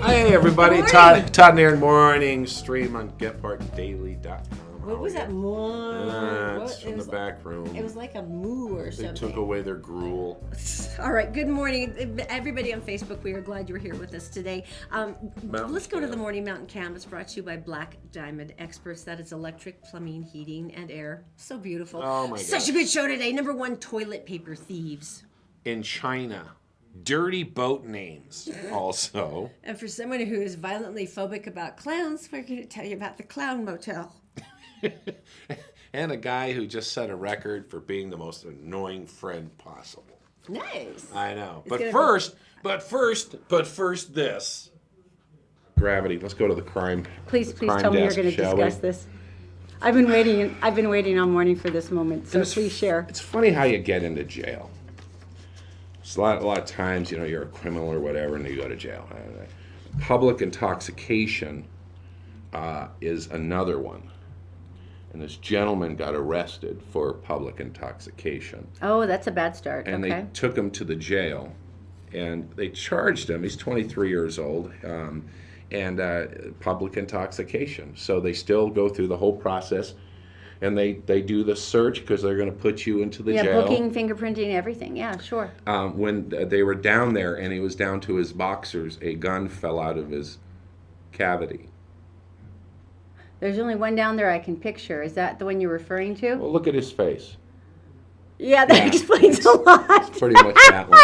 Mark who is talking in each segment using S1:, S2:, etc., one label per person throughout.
S1: Hey everybody, Todd Erin morning stream on getparkdaily.com.
S2: What was that?
S1: It's from the back room.
S2: It was like a moo or something.
S1: They took away their gruel.
S2: All right, good morning, everybody on Facebook. We are glad you're here with us today. Let's go to the Morning Mountain Camp. It's brought to you by Black Diamond Experts. That is electric, plumbing, heating, and air. So beautiful.
S1: Oh my God.
S2: Such a good show today. Number one, toilet paper thieves.
S1: In China. Dirty boat names also.
S2: And for someone who is violently phobic about clowns, we're going to tell you about the Clown Motel.
S1: And a guy who just set a record for being the most annoying friend possible.
S2: Nice.
S1: I know. But first, this. Gravity. Let's go to the crime.
S3: Please
S1: crime
S3: tell me you're
S1: desk,
S3: going to
S1: shall
S3: discuss
S1: we?
S3: this. I've been waiting all morning for this moment. So please share.
S1: It's funny how you get into jail. It's a lot of times, you're a criminal or whatever, and you go to jail. Public intoxication is another one. And this gentleman got arrested for public intoxication.
S3: Oh, that's a bad start.
S1: And
S3: okay.
S1: they took him to the jail, and they charged him. He's 23 years old, and public intoxication. So they still go through the whole process, and they do the search because they're going to put you into the jail.
S3: Yeah, booking, fingerprinting, everything. Yeah, sure.
S1: When they were down there, and he was down to his boxers, a gun fell out of his cavity.
S3: There's only one down there I can picture. Is that the one you're referring to?
S1: Well, look at his face.
S3: Yeah, that explains a lot.
S1: It's pretty much that one.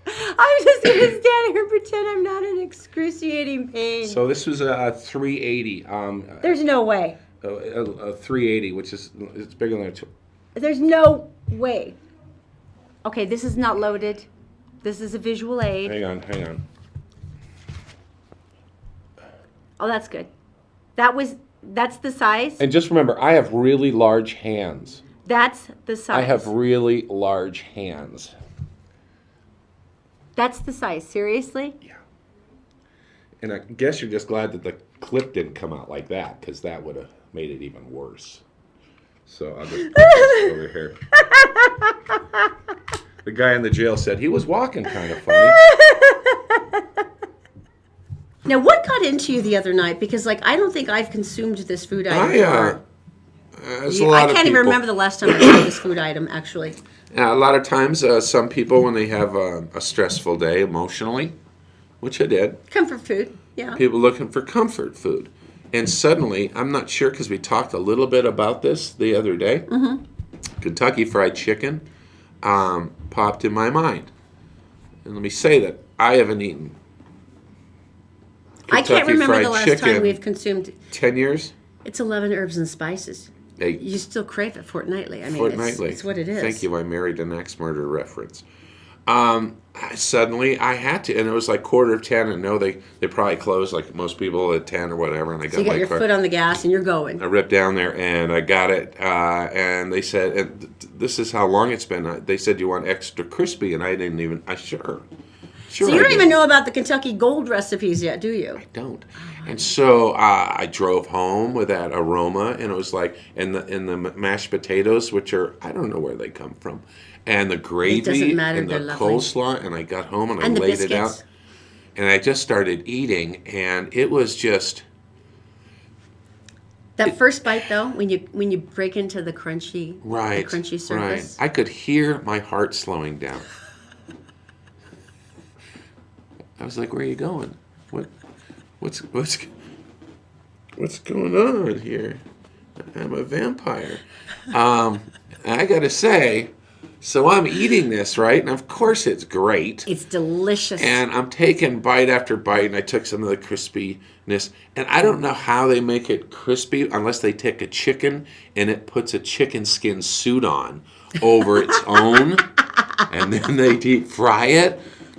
S3: I'm just going to stand here and pretend I'm not in excruciating pain.
S1: So this was a 380.
S3: There's no way.
S1: A 380, which is it's bigger than a two.
S3: There's no way. Okay, this is not loaded. This is a visual aid.
S1: Hang on.
S3: Oh, that's good. That's the size?
S1: And just remember, I have really large hands.
S3: That's the size.
S1: I have really large hands.
S3: That's the size. Seriously?
S1: Yeah. And I guess you're just glad that the clip didn't come out like that, because that would have made it even worse. So I'll just put this over here. The guy in the jail said he was walking kind of funny.
S2: Now, what got into you the other night? Because, I don't think I've consumed this food item before. I can't even remember the last time I tried this food item, actually.
S1: A lot of times, some people, when they have a stressful day emotionally, which I did.
S2: Comfort food, yeah.
S1: People looking for comfort food. And suddenly, I'm not sure, because we talked a little bit about this the other day. Mm-hmm. Kentucky Fried Chicken popped in my mind. And let me say that I haven't eaten
S2: I can't remember the last time we've consumed
S1: 10 years.
S2: It's 11 herbs and spices.
S1: Hey,
S2: you still crave it fortnightly. I mean,
S1: fortnightly.
S2: It's what it is.
S1: Thank you. I married an axe murder reference. Suddenly I had to, and it was like 9:45, and no, they probably closed like most people at 10 or whatever. And I got
S2: so you got your foot on the gas and you're going.
S1: I ripped down there and I got it, and they said, and this is how long it's been. They said, you want extra crispy, and I didn't even. Sure.
S2: So you don't even know about the Kentucky Gold recipes yet, do you?
S1: I don't. And so I drove home with that aroma, and it was like, and the mashed potatoes, which are, I don't know where they come from, and the gravy and the coleslaw, and I got home and I laid it out, and I just started eating, and it was just.
S2: That first bite, though, when you break into the crunchy, surface.
S1: Right. I could hear my heart slowing down. I was like, "Where are you going? What's going on here? I'm a vampire." I gotta say, so I'm eating this, right? And of course it's great.
S2: It's delicious.
S1: And I'm taking bite after bite, and I took some of the crispiness. And I don't know how they make it crispy unless they take a chicken and it puts a chicken skin suit on over its own, and then they deep fry it.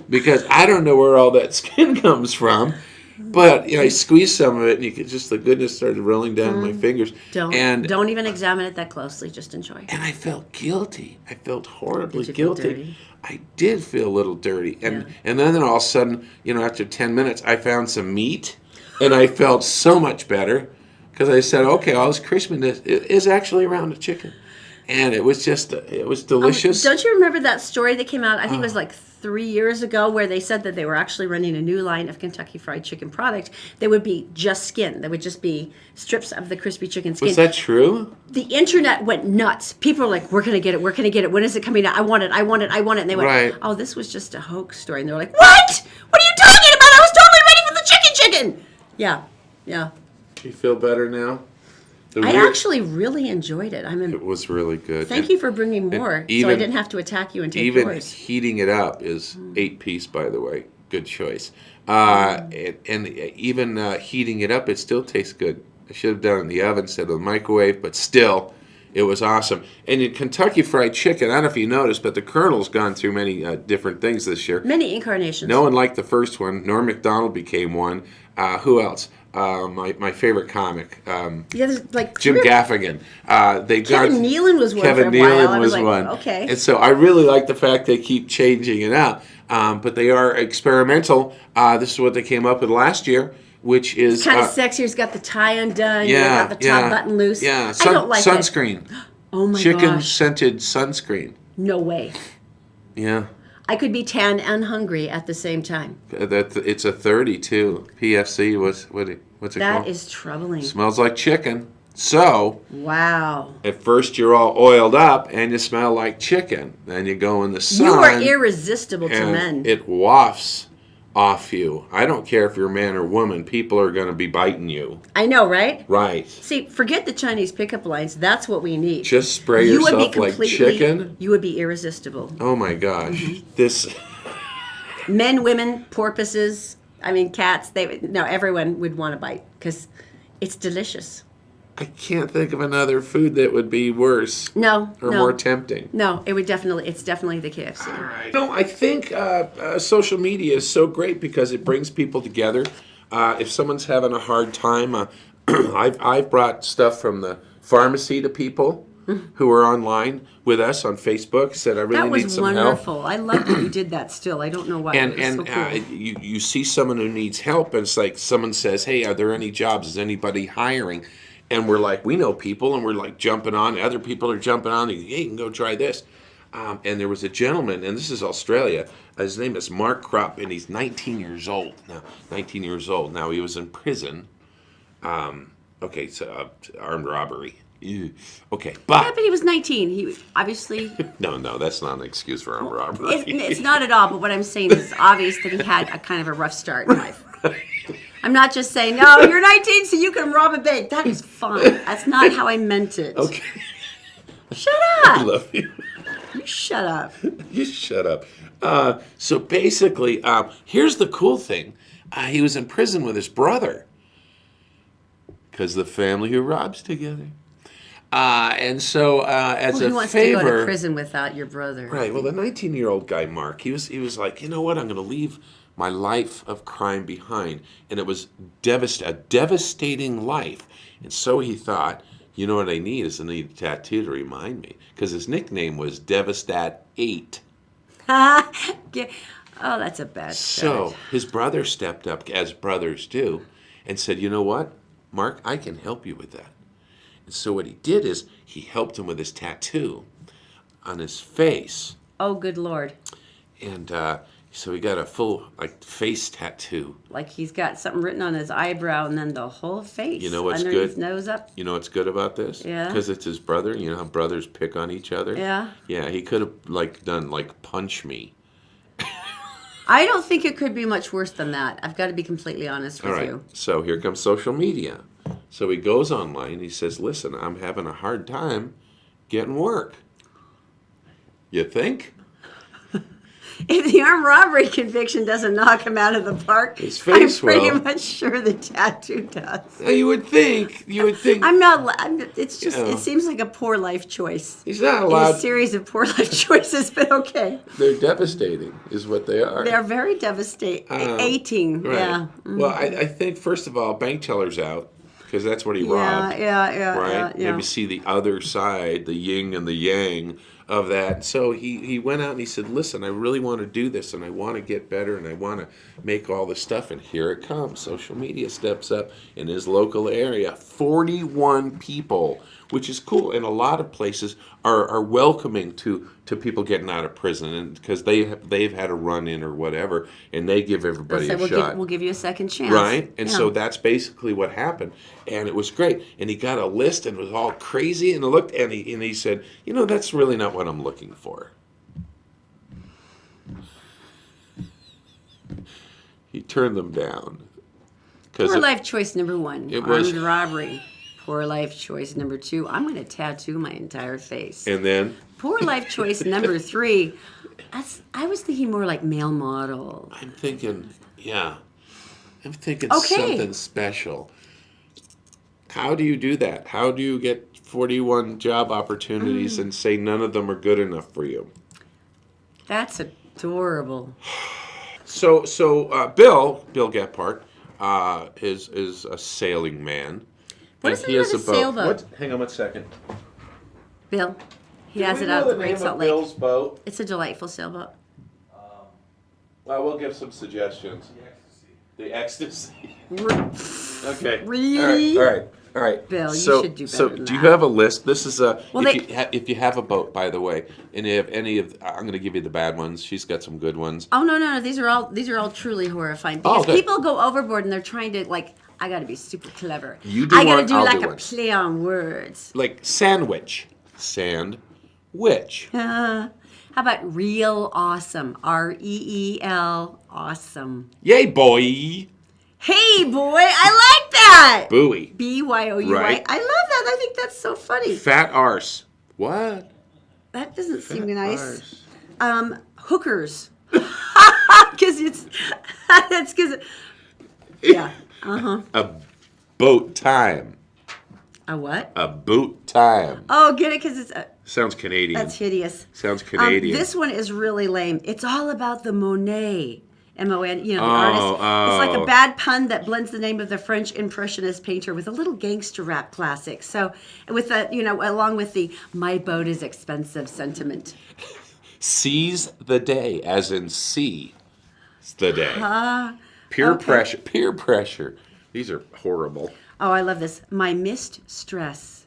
S1: Because I don't know where all that skin comes from, but I squeezed some of it, and you could just, the goodness started rolling down my fingers.
S2: Don't even examine it that closely. Just enjoy.
S1: And I felt guilty. I felt horribly
S2: Did you
S1: guilty.
S2: feel dirty?
S1: I did feel a little dirty, and then all of a sudden, after 10 minutes, I found some meat, and I felt so much better because I said, okay, all this crispiness is actually around the chicken. And it was just, it was delicious.
S2: Don't you remember that story that came out, I think it was like 3 years ago where they said that they were actually running a new line of Kentucky Fried Chicken product that would be just skin. That would just be strips of the crispy chicken skin.
S1: Was that true?
S2: The internet went nuts. People were like, we're going to get it. We're going to get it. When is it coming out? I want it. I want it. I want it. And they went,
S1: Right.
S2: oh, this was just a hoax story. And they were like, what? What are you talking about? I was totally ready for the chicken. Yeah. Yeah.
S1: You feel better now?
S2: I actually really enjoyed it.
S1: It was really good.
S2: Thank you for bringing more, so I didn't have to attack you and take
S1: even
S2: yours.
S1: heating it up is 8-piece, by the way. Good choice. And even heating it up, it still tastes good. I should have done it in the oven instead of the microwave, but still, it was awesome. And in Kentucky Fried Chicken, I don't know if you noticed, but the Colonel's gone through many different things this year.
S2: Many incarnations.
S1: No one liked the first one. Norm Macdonald became one. Who else? My favorite comic.
S2: Like
S1: Jim Gaffigan.
S2: Kevin Nealon was one
S1: Kevin
S2: for a while.
S1: Nealon
S2: I was
S1: was
S2: like,
S1: one.
S2: okay.
S1: And so I really like the fact they keep changing it up. But they are experimental. This is what they came up with last year, which is
S2: kind of sexy. It's got the tie undone.
S1: Yeah,
S2: got the top button loose.
S1: Yeah,
S2: I don't like
S1: sunscreen.
S2: it. Oh my
S1: Chicken
S2: gosh.
S1: scented sunscreen.
S2: No way.
S1: Yeah.
S2: I could be tan and hungry at the same time.
S1: It's a 30 too. PFC what's it called?
S2: That is troubling.
S1: Smells like chicken. So
S2: Wow.
S1: at first you're all oiled up and you smell like chicken. Then you go in the sun.
S2: You are irresistible to
S1: and
S2: men.
S1: It wafts off you. I don't care if you're man or woman. People are going to be biting you.
S2: I know, right?
S1: Right.
S2: See, forget the Chinese pickup lines. That's what we need.
S1: Just spray yourself like chicken.
S2: You would be irresistible.
S1: Oh my gosh.
S2: Mm-hmm.
S1: This.
S2: Men, women, porpoises, cats, everyone would want to bite because it's delicious.
S1: I can't think of another food that would be worse.
S2: No.
S1: Or more tempting.
S2: No, it's definitely the KFC.
S1: All right. No, I think social media is so great because it brings people together. If someone's having a hard time, I've brought stuff from the pharmacy to people who are online with us on Facebook. Said I really need some help.
S2: That was wonderful. I love that you did that. Still, I don't know why.
S1: And
S2: it was so cool.
S1: you see someone who needs help, and it's like someone says, "Hey, are there any jobs? Is anybody hiring?" And we're like, we know people, and we're like jumping on. Other people are jumping on. Hey, you can go try this. And there was a gentleman, and this is Australia. His name is Mark Krupp, and he's 19 years old now. 19 years old now. He was in prison. So armed robbery. Ew. Okay, but
S2: Yeah, but he was 19. He obviously.
S1: no, that's not an excuse for armed robbery.
S2: It's not at all. But what I'm saying is obvious that he had a kind of a rough start in life. I'm not just saying, no, you're 19, so you can rob a bank. That is fine. That's not how I meant it.
S1: Okay.
S2: Shut
S1: I
S2: up.
S1: love you.
S2: You shut up.
S1: You shut up. So basically, here's the cool thing. He was in prison with his brother because the family who robs together. And so as
S2: Who
S1: a
S2: wants
S1: favor,
S2: to go to prison without your brother?
S1: right? Well, the 19-year-old guy, Mark, he was like, you know what? I'm going to leave my life of crime behind, and it was a devastating life. And so he thought, you know what I need is I need a tattoo to remind me, because his nickname was Devastat 8.
S2: Oh, that's a bad
S1: So
S2: start.
S1: his brother stepped up, as brothers do, and said, you know what, Mark, I can help you with that. And so what he did is he helped him with his tattoo on his face.
S2: Oh, good Lord.
S1: And so he got a full face tattoo.
S2: Like he's got something written on his eyebrow and then the whole face.
S1: You know what's
S2: underneath,
S1: good?
S2: Nose up.
S1: You know what's good about this?
S2: Yeah.
S1: Because it's his brother. You know how brothers pick on each other?
S2: Yeah.
S1: Yeah, he could have done punch me.
S2: I don't think it could be much worse than that. I've got to be completely honest with
S1: All right.
S2: you.
S1: So here comes social media. So he goes online. He says, listen, I'm having a hard time getting work. You think?
S2: If the armed robbery conviction doesn't knock him out of the park,
S1: His face
S2: I'm pretty
S1: will.
S2: much sure the tattoo does.
S1: You would think.
S2: I'm not. It's just.
S1: Yeah.
S2: It seems like a poor life choice.
S1: He's not
S2: In
S1: allowed.
S2: a series of poor life choices, but okay.
S1: They're devastating, is what they are.
S2: They're very devastating.
S1: Right.
S2: Yeah.
S1: Well, I think, first of all, bank teller's out, because that's what he robbed.
S2: Yeah.
S1: Right?
S2: Yeah.
S1: Maybe see the other side, the yin and the yang of that. So he went out and he said, listen, I really want to do this and I want to get better and I want to make all this stuff. And here it comes. Social media steps up in his local area. 41 people, which is cool. And a lot of places are welcoming to people getting out of prison, and because they've had a run in or whatever, and they give everybody a shot.
S2: We'll give you a second chance.
S1: Right? And so that's basically what happened. And it was great. And he got a list and it was all crazy. And he said, that's really not what I'm looking for. He turned them down.
S2: Poor life choice number 1,
S1: was
S2: armed robbery. Poor life choice number 2, I'm going to tattoo my entire face.
S1: And then?
S2: Poor life choice number 3, I was thinking more like male model.
S1: I'm thinking something special. How do you do that? How do you get 41 job opportunities and say none of them are good enough for you?
S2: That's adorable.
S1: So Bill Gephardt is a sailing man.
S2: What is a sailboat?
S1: Hang on 1 second.
S2: Bill, he has it out at the Great Salt Lake.
S1: Bill's boat?
S2: It's a delightful sailboat.
S1: Well, we'll give some suggestions. The ecstasy. Okay.
S2: Really?
S1: All right.
S2: Bill, you should do better
S1: So,
S2: than
S1: do you
S2: that.
S1: have a list? This is
S2: Well,
S1: if you have a boat, by the way, and you have any of, I'm going to give you the bad ones. She's got some good ones.
S2: Oh no! These are all truly horrifying because
S1: Okay.
S2: people go overboard and they're tring to I got to be super clever.
S1: You do
S2: I got to
S1: one,
S2: do
S1: I'll
S2: like
S1: do
S2: a
S1: one.
S2: play on words.
S1: Like sandwich.
S2: How about real awesome? REEL awesome.
S1: Yay, boy.
S2: Hey boy, I like that.
S1: Buoy.
S2: BYOUY.
S1: Right.
S2: I love that. I think that's so funny.
S1: Fat arse. What?
S2: That doesn't seem
S1: Fat
S2: nice.
S1: arse.
S2: Hookers. Because that's because. Yeah.
S1: A boat time.
S2: A what?
S1: A boot time.
S2: Oh, get it? Because it's.
S1: Sounds Canadian.
S2: That's hideous.
S1: Sounds Canadian.
S2: This one is really lame. It's all about the Monet. M-O-N, the artist. It's like a bad pun that blends the name of the French Impressionist painter with a little gangster rap classic. So, with that, along with the "my boat is expensive" sentiment.
S1: Seize the day, as in see the day. Peer pressure. These are horrible.
S2: Oh, I love this. My missed stress,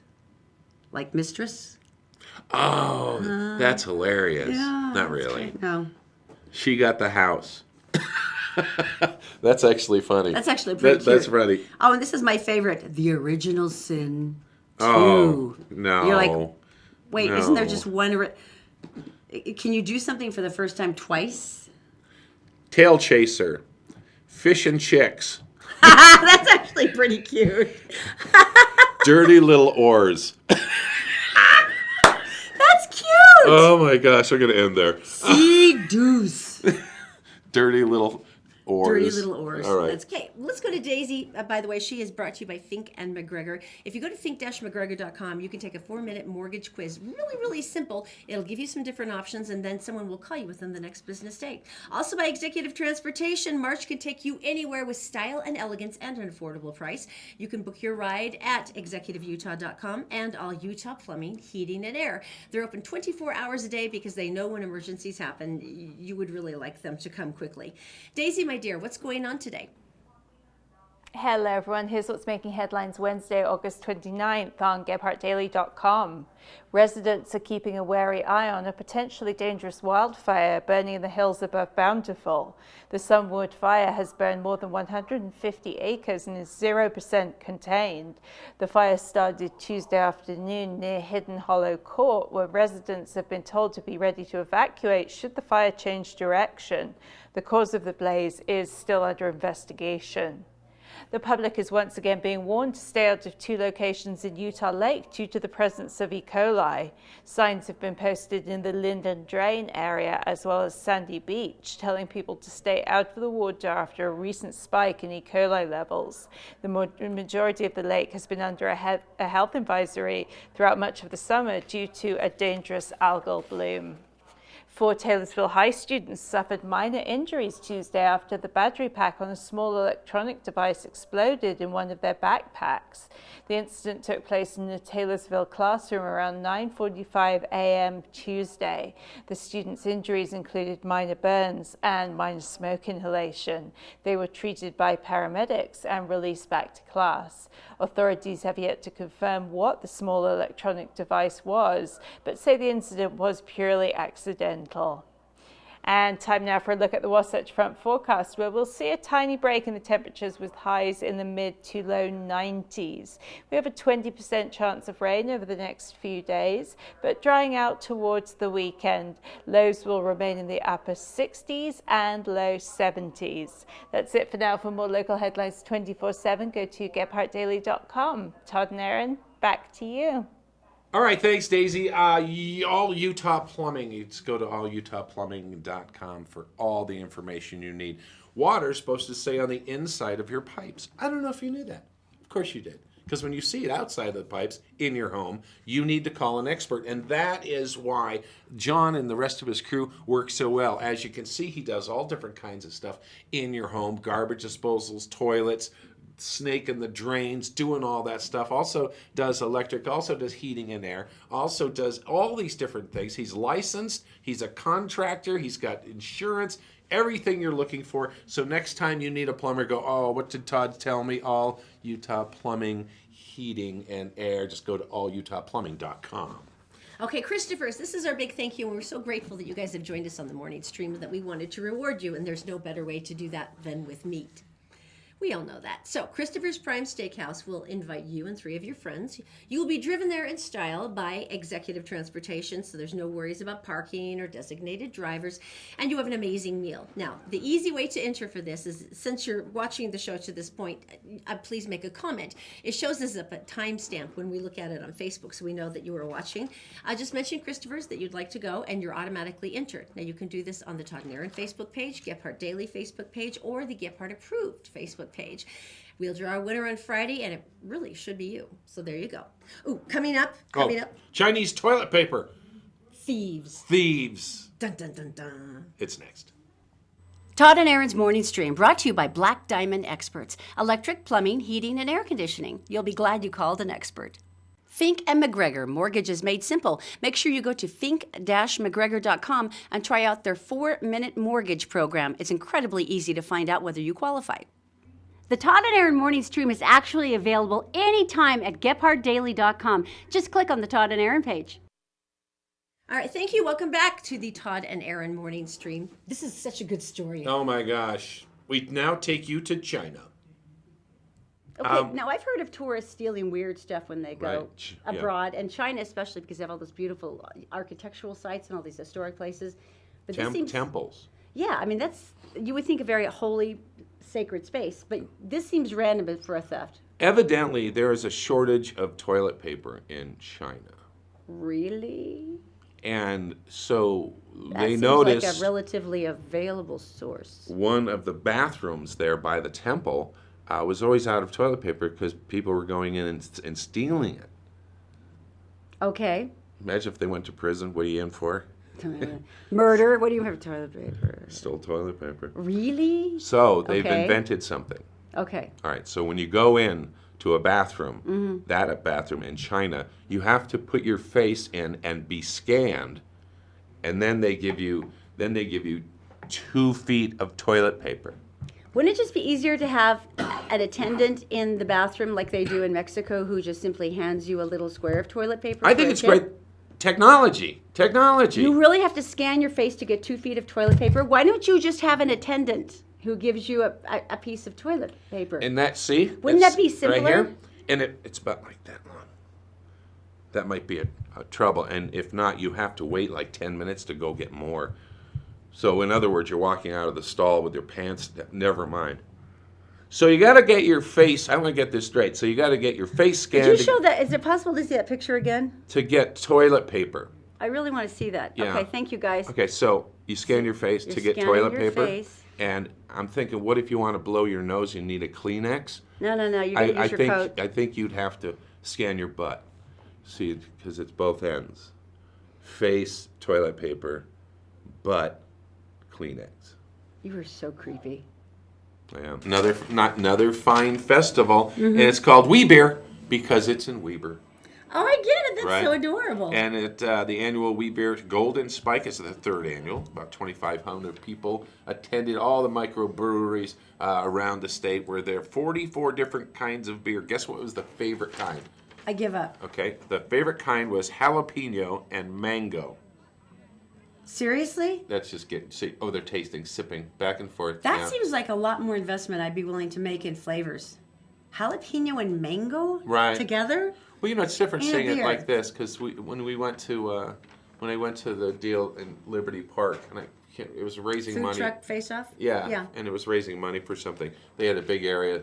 S2: like mistress.
S1: Oh, that's hilarious.
S2: Yeah,
S1: Not really.
S2: No.
S1: She got the house. That's actually funny.
S2: That's actually pretty cute.
S1: That's funny.
S2: Oh, and this is my favorite. The original sin.
S1: Oh,
S2: 2.
S1: no.
S2: You're like, wait,
S1: No.
S2: isn't there just one? Can you do something for the first time twice?
S1: Tail chaser. Fish and chicks.
S2: That's actually pretty cute.
S1: Dirty little oars.
S2: That's cute.
S1: Oh my gosh, we're going to end there.
S2: Sea deuce.
S1: Dirty little oars.
S2: Dirty little oars.
S1: All right.
S2: That's okay. Let's go to Daisy. By the way, she is brought to you by Fink and McGregor. If you go to fink-mcgregor.com, you can take a 4-minute mortgage quiz. Really, really simple. It'll give you some different options, and then someone will call you within the next business day. Also by Executive Transportation, March can take you anywhere with style and elegance and an affordable price. You can book your ride at executiveutah.com and all Utah Plumbing, Heating, and Air. They're open 24 hours a day because they know when emergencies happen, you would really like them to come quickly. Daisy, my dear, what's going on today?
S4: Hello everyone, here's what's making headlines Wednesday, August 29th on GephartDaily.com. Residents are keeping a wary eye on a potentially dangerous wildfire burning in the hills above Bountiful. The Sunwood fire has burned more than 150 acres and is 0% contained. The fire started Tuesday afternoon near Hidden Hollow Court, where residents have been told to be ready to evacuate should the fire change direction. The cause of the blaze is still under investigation. The public is once again being warned to stay out of 2 locations in Utah Lake due to the presence of E. coli. Signs have been posted in the Linden Drain area as well as Sandy Beach, telling people to stay out of the water after a recent spike in E. coli levels. The majority of the lake has been under a health advisory throughout much of the summer due to a dangerous algal bloom. 4 Taylorsville High students suffered minor injuries Tuesday after the battery pack on a small electronic device exploded in one of their backpacks. The incident took place in the Taylorsville classroom around 9:45 a.m. Tuesday. The students' injuries included minor burns and minor smoke inhalation. They were treated by paramedics and released back to class. Authorities have yet to confirm what the small electronic device was, but say the incident was purely accidental. And time now for a look at the Wasatch Front forecast, where we'll see a tiny break in the temperatures with highs in the mid to low 90s. We have a 20% chance of rain over the next few days, but drying out towards the weekend. Lows will remain in the upper 60s and low 70s. That's it for now. For more local headlines 24/7, go to GephartDaily.com. Todd and Erin, back to you.
S1: All right, thanks, Daisy. All Utah Plumbing. You just go to allutahplumbing.com for all the information you need. Water's supposed to stay on the inside of your pipes. I don't know if you knew that. Of course you did. Because when you see it outside of the pipes in your home, you need to call an expert. And that is why John and the rest of his crew work so well. As you can see, he does all different kinds of stuff in your home. Garbage disposals, toilets, snake in the drains, doing all that stuff. Also does electric, also does heating and air, also does all these different things. He's licensed, he's a contractor, he's got insurance, everything you're looking for. So next time you need a plumber, go, oh, what did Todd tell me? All Utah Plumbing, Heating and Air. Just go to allutahplumbing.com.
S2: Okay, Christopher's, this is our big thank you, and we're so grateful that you guys have joined us on the morning stream, that we wanted to reward you, and there's no better way to do that than with meat. We all know that. So, Christopher's Prime Steakhouse will invite you and 3 of your friends. You will be driven there in style by executive transportation, so there's no worries about parking or designated drivers, and you have an amazing meal. Now, the easy way to enter for this is, since you're watching the show to this point, please make a comment. It shows us up a timestamp when we look at it on Facebook, so we know that you are watching. Just mention Christopher's that you'd like to go, and you're automatically entered. Now, you can do this on the Todd and Erin Facebook page, Gephart Daily Facebook page, or the Gephart Approved Facebook page. We'll draw a winner on Friday, and it really should be you. So there you go. Ooh, coming up.
S1: Chinese toilet paper.
S2: Thieves. Dun, dun, dun, dun.
S1: It's next.
S2: Todd and Erin's Morning Stream, brought to you by Black Diamond Experts. Electric, plumbing, heating, and air conditioning. You'll be glad you called an expert. Fink and McGregor, mortgages made simple. Make sure you go to fink-mcgregor.com and try out their 4-minute mortgage program. It's incredibly easy to find out whether you qualify.
S3: The Todd and Erin Morning Stream is actually available anytime at GephartDaily.com. Just click on the Todd and Erin page.
S2: All right, thank you. Welcome back to the Todd and Erin Morning Stream. This is such a good story.
S1: Oh my gosh. We now take you to China.
S3: Okay, now I've heard of tourists stealing weird stuff when they go
S1: Right,
S3: abroad, and China especially, because they have all those beautiful architectural sites and all these historic places. But this seems,
S1: Temples.
S3: yeah, I mean, that's, you would think a very holy, sacred space, but this seems random for a theft.
S1: Evidently, there is a shortage of toilet paper in China.
S3: Really?
S1: And so
S3: That
S1: they
S3: seems
S1: noticed
S3: like a relatively available source.
S1: one of the bathrooms there by the temple was always out of toilet paper because people were going in and stealing it.
S3: Okay.
S1: Imagine if they went to prison. What are you in for?
S3: Murder? What do you have toilet paper?
S1: Stole toilet paper.
S3: Really?
S1: So they've
S3: Okay.
S1: invented something.
S3: Okay.
S1: All right, so when you go in to a bathroom, that bathroom in China, you have to put your face in and be scanned, and then they give you 2 feet of toilet paper.
S3: Wouldn't it just be easier to have an attendant in the bathroom like they do in Mexico who just simply hands you a little square of toilet paper?
S1: I think it's great technology.
S3: You really have to scan your face to get 2 feet of toilet paper? Why don't you just have an attendant who gives you a piece of toilet paper?
S1: And that, see?
S3: Wouldn't
S1: It's
S3: that be simpler?
S1: right here, and it's about like that long. That might be a trouble, and if not, you have to wait like 10 minutes to go get more. So in other words, you're walking out of the stall with your pants, never mind. So you got to get your face, I want to get this straight, so you got to get your face scanned
S3: Did you show that? Is it possible to see that picture again?
S1: to get toilet paper.
S3: I really want to see that.
S1: Yeah.
S3: Okay, thank you guys.
S1: Okay, so you scan your face
S3: You're
S1: to get
S3: scanning
S1: toilet
S3: your
S1: paper.
S3: face.
S1: And I'm thinking, what if you want to blow your nose and need a Kleenex?
S3: No, you gotta use your coat.
S1: I think you'd have to scan your butt. See, because it's both ends. Face, toilet paper, but Kleenex.
S3: You were so creepy.
S1: Yeah. Another fine festival, and it's called Wee Beer because it's in Weber.
S2: Oh, I get it. That's
S1: Right.
S2: so adorable.
S1: And the annual Wee Beer Golden Spike is the third annual. About 2,500 people attended all the microbreweries around the state. Were there 44 different kinds of beer. Guess what was the favorite kind?
S2: I give up.
S1: Okay, the favorite kind was jalapeno and mango.
S2: Seriously?
S1: That's just they're tasting, sipping, back and forth.
S2: That
S1: yeah.
S2: seems like a lot more investment I'd be willing to make in flavors. Jalapeno and mango
S1: Right.
S2: together?
S1: Well, it's different
S2: And a
S1: seeing it
S2: beer.
S1: like this because when I went to the deal in Liberty Park, and it was raising
S2: Food
S1: money.
S2: truck face-off?
S1: Yeah,
S2: Yeah.
S1: and it was raising money for something. They had a big area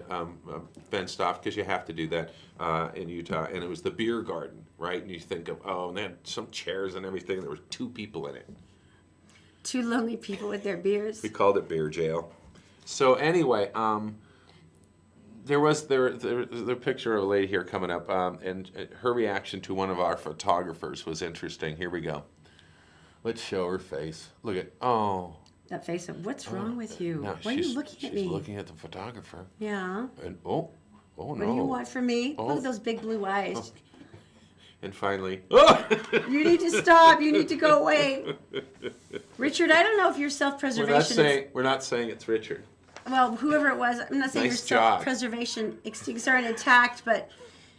S1: fenced off because you have to do that in Utah, and it was the beer garden, right? And you think of, and they had some chairs and everything. There were 2 people in it.
S2: 2 lonely people with their beers.
S1: We called it beer jail. So anyway, there was the picture of a lady here coming up, and her reaction to one of our photographers was interesting. Here we go. Let's show her face. Look at
S2: That face of, what's wrong with you?
S1: No,
S2: Why are you looking at me?
S1: She's looking at the photographer.
S2: Yeah.
S1: And no.
S2: What do you want from me?
S1: Oh.
S2: Look at those big blue eyes.
S1: And finally,
S2: You need to stop. You need to go away. Richard, I don't know if your self-preservation
S1: we're not saying it's Richard.
S2: well, whoever it was, I'm not saying
S1: Nice
S2: your
S1: job.
S2: self-preservation instincts aren't intact, but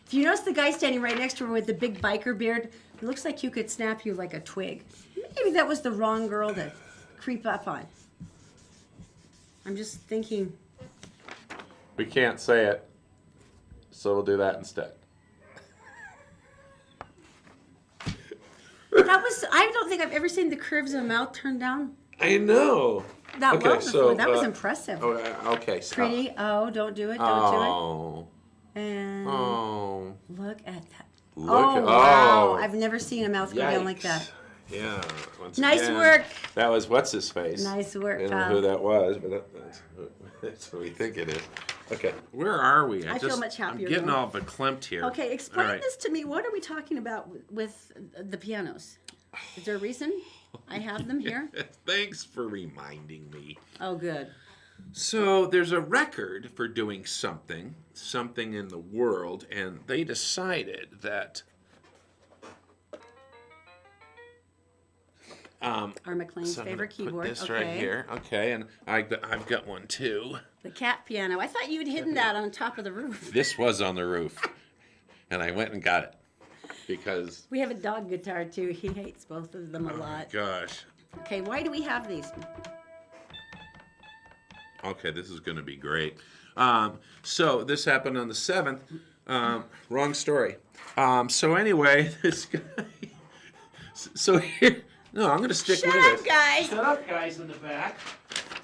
S2: if you notice the guy standing right next to her with the big biker beard, it looks like you could snap you like a twig. Maybe that was the wrong girl to creep up on. I'm just thinking.
S1: We can't say it, so we'll do that instead.
S2: That was, I don't think I've ever seen the curves of a mouth turned down
S1: I know.
S2: that
S1: Okay,
S2: well before.
S1: so,
S2: That was impressive.
S1: Okay. So,
S2: Pretty. Oh, don't do it. Don't
S1: Oh.
S2: do it. And
S1: Oh.
S2: look at that.
S1: Look
S2: Oh,
S1: at,
S2: wow. I've never seen a mouth go down like
S1: Yikes.
S2: that.
S1: Yeah. Once
S2: Nice
S1: again,
S2: work.
S1: That was what's his face.
S2: Nice work,
S1: I don't know
S2: pal.
S1: who that was, but that's what we think it is. Okay. Where are we?
S2: I feel much happier
S1: I'm getting
S2: now.
S1: all verklempt here.
S2: Okay, explain
S1: All right.
S2: this to me. What are we talking about with the pianos? Is there a reason? I have them here.
S1: Thanks for reminding me.
S2: Oh, good.
S1: So there's a record for doing something in the world, and they decided that
S2: Our McLean's
S1: so I'm
S2: favorite
S1: gonna
S2: keyboard.
S1: Put this
S2: okay.
S1: right here. Okay, and I've got one too.
S2: The cat piano. I thought you'd hidden that on top of the roof.
S1: This was on the roof, and I went and got it because.
S2: We have a dog guitar too. He hates both of them a
S1: Oh my
S2: lot.
S1: gosh.
S2: Okay, why do we have these?
S1: Okay, this is going to be great. So this happened on the 7th. Wrong story. So anyway, this guy. So here. No, I'm going to stick
S2: Shut
S1: with
S2: up,
S1: it.
S2: guys.
S1: Shut up, guys in the back.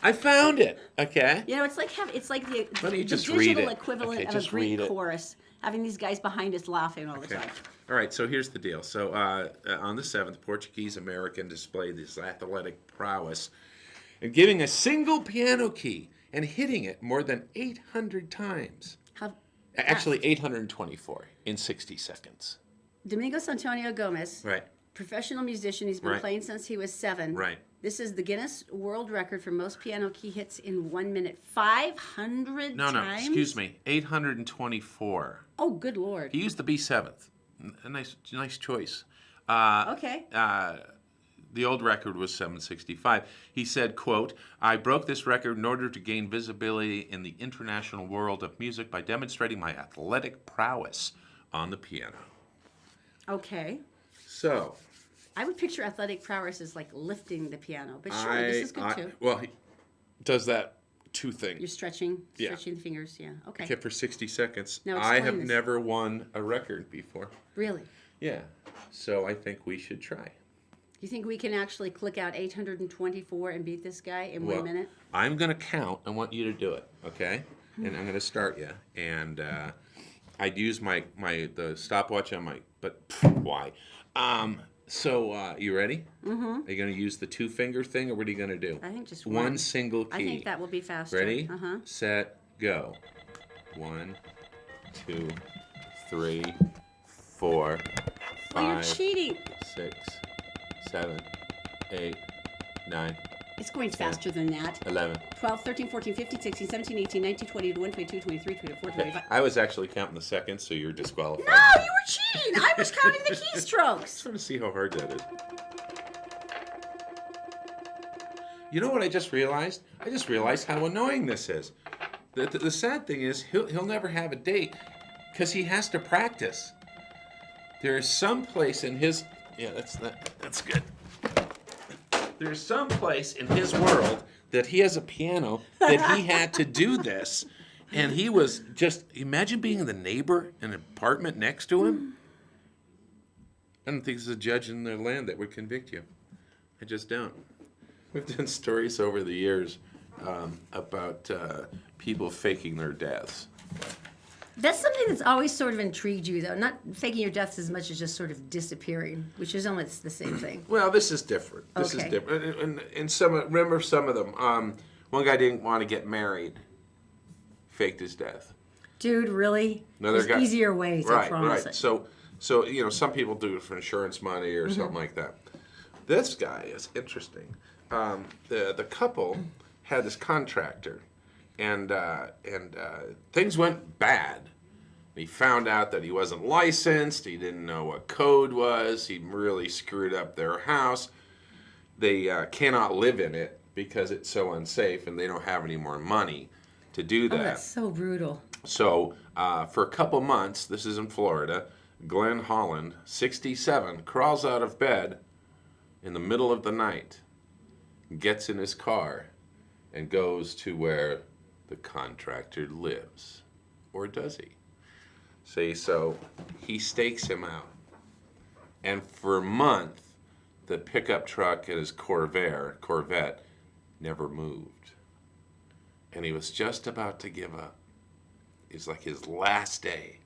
S1: I found it. Okay.
S2: You know, it's like the,
S1: Why don't you
S2: the
S1: just
S2: digital
S1: read it?
S2: equivalent
S1: Okay,
S2: of
S1: just
S2: a Greek
S1: read it.
S2: chorus, having these guys behind us laughing all the
S1: Okay.
S2: time.
S1: All right, so here's the deal. So on the 7th, Portuguese-American displayed this athletic prowess in giving a single piano key and hitting it more than 800 times.
S2: How,
S1: Actually, 824 in 60 seconds.
S2: Domingos Antonio Gomez,
S1: Right,
S2: professional musician. He's been
S1: Right.
S2: playing since he was 7.
S1: right.
S2: This is the Guinness World Record for most piano key hits in 1 minute. 500
S1: No,
S2: times?
S1: excuse me, 824.
S2: Oh, good Lord.
S1: He used the B7th. A nice choice.
S2: Okay.
S1: The old record was 765. He said, quote, "I broke this record in order to gain visibility in the international world of music by demonstrating my athletic prowess on the piano."
S2: Okay.
S1: So,
S2: I would picture athletic prowess as like lifting the piano, but sure, this is good too.
S1: Well, he does that 2
S2: You're
S1: things.
S2: stretching
S1: Yeah.
S2: the fingers. Yeah. Okay.
S1: Okay, for 60 seconds.
S2: Now
S1: I
S2: explain
S1: have
S2: this.
S1: never won a record before.
S2: Really?
S1: Yeah. So I think we should try.
S2: You think we can actually click out 824 and beat this guy in
S1: Well,
S2: 1 minute?
S1: I'm going to count. I want you to do it, okay? And I'm going to start you. And I'd use the stopwatch on my, but why? So you ready? Mm-hmm. Are you going to use the 2-finger thing, or what are you going to do?
S2: I think just
S1: one
S2: one.
S1: single key.
S2: I think that will be faster.
S1: Ready?
S2: Uh-huh.
S1: Set, go. 1, 2, 3, 4,
S2: Oh, you're
S1: 5,
S2: cheating.
S1: 6, 7, 8, 9,
S3: It's going faster than that.
S1: 11.
S3: 12, 13, 14, 15, 16, 17, 18, 19, 20, 21, 22, 23, 24, 25.
S1: I was actually counting the seconds, so you're disqualified.
S3: No, you were cheating. I was counting the keystrokes.
S1: Just want to see how hard that is. You know what I just realized? I just realized how annoying this is. The sad thing is he'll never have a date because he has to practice. There is some place in his that's good. There's some place in his world that he has a piano that he had to do this, and he was just imagine being the neighbor in an apartment next to him. I don't think there's a judge in the land that would convict you. I just don't. We've done stories over the years about people faking their deaths.
S2: That's something that's always sort of intrigued you, though. Not faking your deaths as much as just sort of disappearing, which is almost the same thing.
S1: Well, this is different. This is
S2: Okay.
S1: different. And remember some of them. One guy didn't want to get married, faked his death.
S2: Dude, really?
S1: Another
S2: There's
S1: guy,
S2: easier ways, I promise
S1: right.
S2: it.
S1: So some people do it for insurance money or something like that. This guy is interesting. The couple had this contractor, and things went bad. He found out that he wasn't licensed. He didn't know what code was. He really screwed up their house. They cannot live in it because it's so unsafe, and they don't have any more money to do that.
S2: Oh, that's so brutal.
S1: So for a couple months, this is in Florida, Glenn Holland, 67, crawls out of bed in the middle of the night, gets in his car, and goes to where the contractor lives. Or does he? See, so he stakes him out. And for a month, the pickup truck and his Corvette never moved. And he was just about to give up. It was like his last day.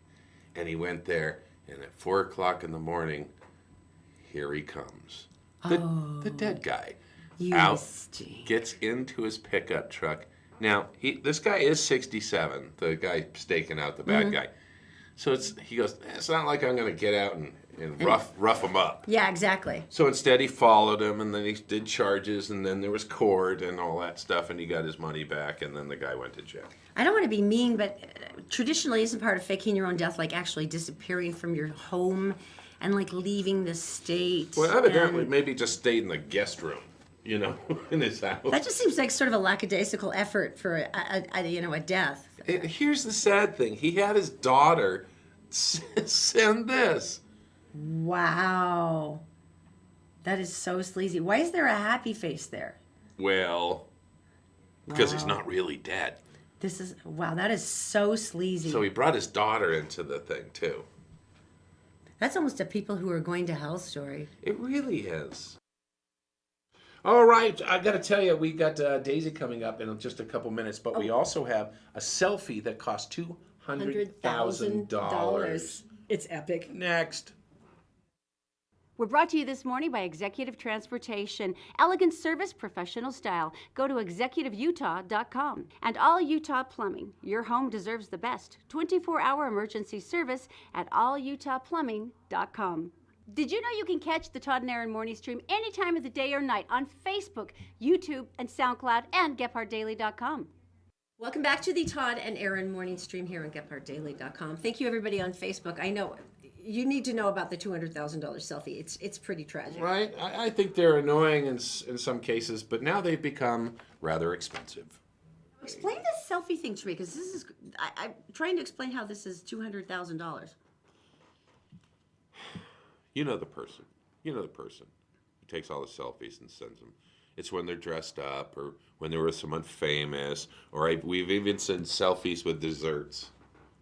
S1: And he went there, and at 4 o'clock in the morning, here he comes. The dead guy.
S2: You
S1: Out,
S2: stink.
S1: gets into his pickup truck. Now, this guy is 67, the guy staking out the bad guy. So he goes, it's not like I'm going to get out and rough him up.
S2: Yeah, exactly.
S1: So instead he followed him, and then he did charges, and then there was court and all that stuff, and he got his money back, and then the guy went to jail.
S2: I don't want to be mean, but traditionally isn't part of faking your own death like actually disappearing from your home and like leaving the state?
S1: Well, evidently,
S2: and
S1: maybe just stayed in the guest room, in his house.
S2: that just seems like sort of a lackadaisical effort for a death.
S1: Here's the sad thing. He had his daughter send this.
S2: Wow. That is so sleazy. Why is there a happy face there?
S1: Well, because he's not really dead.
S2: That is so sleazy.
S1: So he brought his daughter into the thing, too.
S2: That's almost a people who are going to hell story.
S1: It really is. All right, I got to tell you, we got Daisy coming up in just a couple minutes, but we also have a selfie that costs $200,000.
S2: It's epic.
S1: Next.
S3: We're brought to you this morning by Executive Transportation. Elegant service, professional style. Go to executiveutah.com. And All Utah Plumbing. Your home deserves the best. 24-hour emergency service at allutahplumbing.com. Did you know you can catch the Todd Erin morning stream any time of the day or night on Facebook, YouTube, and SoundCloud, and GephardtDaily.com.
S2: Welcome back to the Todd and Erin morning stream here on GephardtDaily.com. Thank you, everybody on Facebook. I know you need to know about the $200,000 selfie. It's pretty tragic.
S1: Right? I think they're annoying in some cases, but now they've become rather expensive.
S2: Explain this selfie thing to me, because I'm trying to explain how this is $200,000.
S1: You know the person. You know the person who takes all the selfies and sends them. It's when they're dressed up, or when they're with someone famous, or we've even sent selfies with desserts,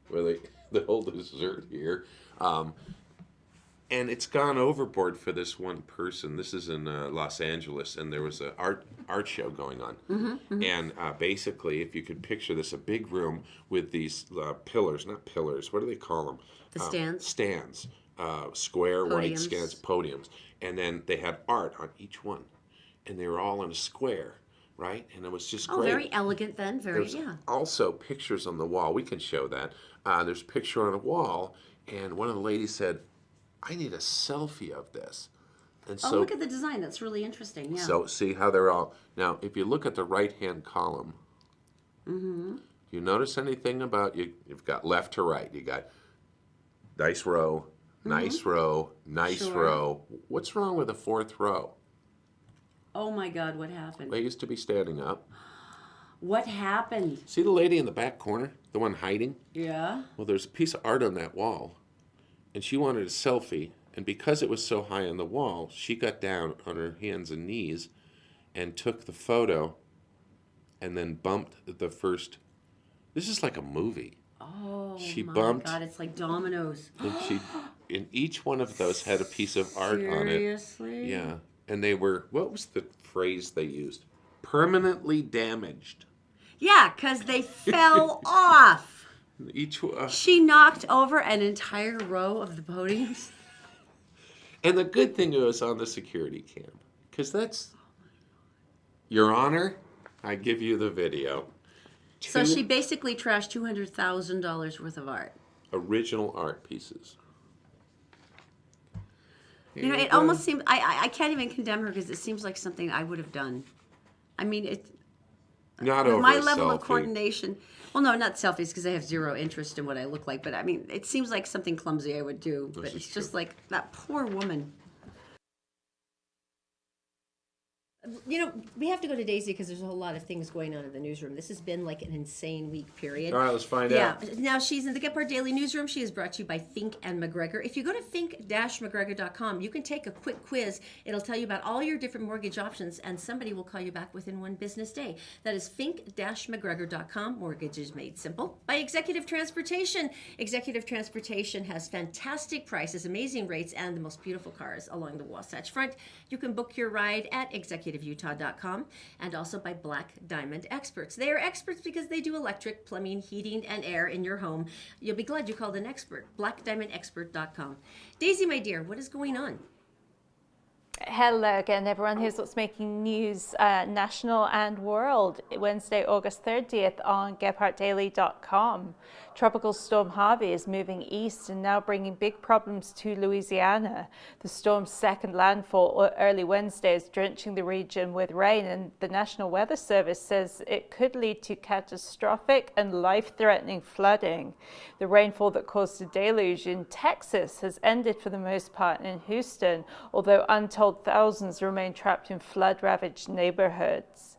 S1: where the whole dessert here. And it's gone overboard for this one person. This is in Los Angeles, and there was an art show going on. And basically, if you could picture this, a big room with these pillars, not pillars, what do they call them?
S2: The stands?
S1: Stands. Square, white
S2: Podiums.
S1: stands, podiums. And then they had art on each one. And they were all in a square, right? And it was just great.
S2: Very elegant then.
S1: There's also pictures on the wall. We can show that. There's a picture on a wall, and one of the ladies said, I need a selfie of this. And
S2: Oh,
S1: so,
S2: look at the design. That's really interesting. Yeah.
S1: so see how they're all, now if you look at the right-hand column, you notice anything about, you've got left to right, you got nice row, nice row, nice
S2: Sure.
S1: row. What's wrong with the fourth row?
S2: Oh my God, what happened?
S1: They used to be standing up.
S2: What happened?
S1: See the lady in the back corner, the one hiding?
S2: Yeah.
S1: Well, there's a piece of art on that wall, and she wanted a selfie, and because it was so high on the wall, she got down on her hands and knees and took the photo and then bumped the first. This is like a movie.
S2: Oh
S1: She
S2: my
S1: bumped.
S2: God, it's like dominoes.
S1: And each one of those had a piece of art on it.
S2: Seriously?
S1: Yeah. And they were, what was the phrase they used? Permanently damaged.
S2: Yeah, because they fell off.
S1: Each
S2: She knocked over an entire row of the podiums.
S1: And the good thing it was on the security cam, because that's, Your Honor, I give you the video.
S2: So
S1: Two
S2: she basically trashed $200,000 worth of art.
S1: original art pieces.
S2: You know, it almost seems, I can't even condemn her because it seems like something I would have done. I mean,
S1: Not
S2: with
S1: over
S2: my
S1: a
S2: level of
S1: selfie.
S2: coordination. Well, no, not selfies because I have zero interest in what I look like. But I mean, it seems like something clumsy I would do. But
S1: This
S2: it's
S1: is
S2: just
S1: true.
S2: like that poor woman. You know, we have to go to Daisy because there's a whole lot of things going on in the newsroom. This has been like an insane week, period.
S1: All right, let's find
S2: Yeah.
S1: out.
S2: Now she's in the Gephardt Daily Newsroom. She is brought to you by Fink and McGregor. If you go to fink-mcgregor.com, you can take a quick quiz. It'll tell you about all your different mortgage options, and somebody will call you back within one business day. That is fink-mcgregor.com. Mortgages made simple by Executive Transportation. Executive Transportation has fantastic prices, amazing rates, and the most beautiful cars along the Wasatch Front. You can book your ride at executiveutah.com, and also by Black Diamond Experts. They are experts because they do electric, plumbing, heating, and air in your home. You'll be glad you called an expert. blackdiamondexpert.com. Daisy, my dear, what is going on?
S4: Hello again, everyone. Here's what's making news national and world. Wednesday, August 30th on GephardtDaily.com. Tropical Storm Harvey is moving east and now bringing big problems to Louisiana. The storm's second landfall early Wednesday is drenching the region with rain, and the National Weather Service says it could lead to catastrophic and life-threatening flooding. The rainfall that caused a deluge in Texas has ended for the most part in Houston, although untold thousands remain trapped in flood-ravaged neighborhoods.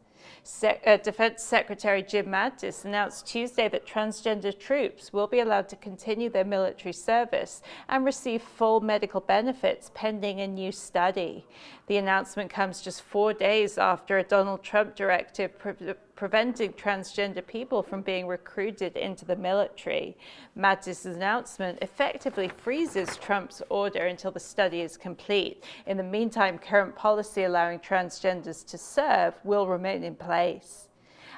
S4: Defense Secretary Jim Mattis announced Tuesday that transgender troops will be allowed to continue their military service and receive full medical benefits pending a new study. The announcement comes just 4 days after a Donald Trump directive preventing transgender people from being recruited into the military. Mattis' announcement effectively freezes Trump's order until the study is complete. In the meantime, current policy allowing transgenders to serve will remain in place.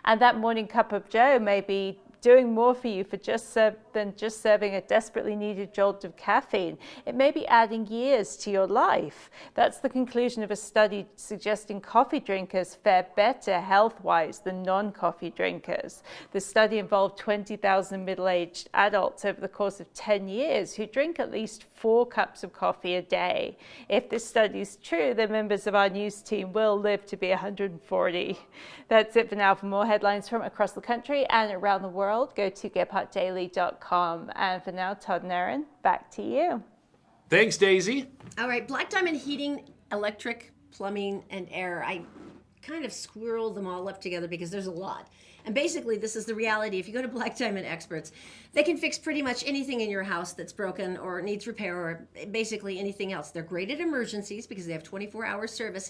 S4: And that morning cup of joe may be doing more for you than just serving a desperately needed jolt of caffeine. It may be adding years to your life. That's the conclusion of a study suggesting coffee drinkers fare better health-wise than non-coffee drinkers. The study involved 20,000 middle-aged adults over the course of 10 years who drink at least 4 cups of coffee a day. If this study is true, then members of our news team will live to be 140. That's it for now. For more headlines from across the country and around the world, go to GephardtDaily.com. And for now, Todd Erin, back to you.
S1: Thanks, Daisy.
S2: All right, Black Diamond Heating, Electric, Plumbing, and Air. I kind of squirreled them all up together because there's a lot. And basically, this is the reality. If you go to Black Diamond Experts, they can fix pretty much anything in your house that's broken or needs repair or basically anything else. They're great at emergencies because they have 24-hour service.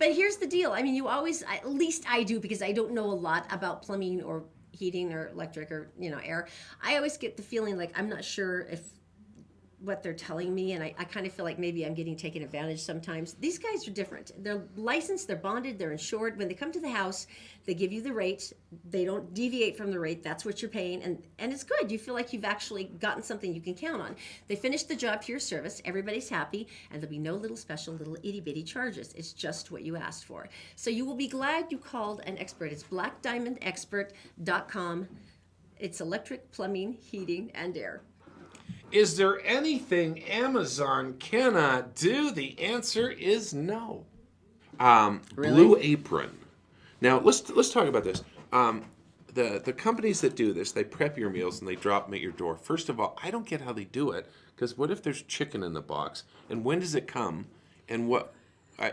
S2: But here's the deal. I mean, you always, at least I do because I don't know a lot about plumbing or heating or electric or, air. I always get the feeling like I'm not sure if what they're telling me, and I kind of feel like maybe I'm getting taken advantage sometimes. These guys are different. They're licensed, they're bonded, they're insured. When they come to the house, they give you the rate. They don't deviate from the rate. That's what you're paying, and it's good. You feel like you've actually gotten something you can count on. They finish the job to your service. Everybody's happy, and there'll be no little special little itty-bitty charges. It's just what you asked for. So you will be glad you called an expert. It's blackdiamondexpert.com. It's electric, plumbing, heating, and air.
S1: Is there anything Amazon cannot do? The answer is no. Blue Apron. Now let's talk about this. The companies that do this, they prep your meals and they drop them at your door. First of all, I don't get how they do it, because what if there's chicken in the box, and when does it come, and what?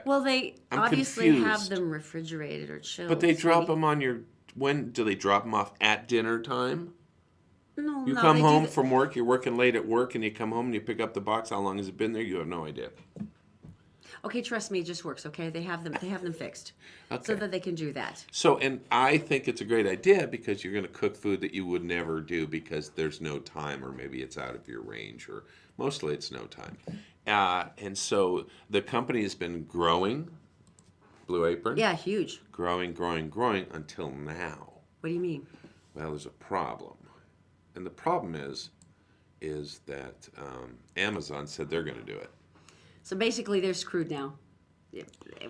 S2: Well, they
S1: I'm
S2: obviously
S1: confused.
S2: have them refrigerated or chilled.
S1: But they drop
S2: sweetie.
S1: them on your. When do they drop them off at dinner time?
S2: No,
S1: You
S2: no,
S1: come
S2: they
S1: home
S2: do
S1: from work, you're working late at work, and you come home and you pick up the box. How long has it been there? You have no idea.
S2: Okay, trust me, it just works. Okay, they have them fixed,
S1: Okay.
S2: so that they can do that.
S1: So, and I think it's a great idea, because you're going to cook food that you would never do because there's no time, or maybe it's out of your range, or mostly it's no time. And so the company has been growing, Blue Apron.
S2: Yeah, huge.
S1: Growing until now.
S2: What do you mean?
S1: Well, there's a problem. And the problem is that Amazon said they're going to do it.
S2: So basically, they're screwed now.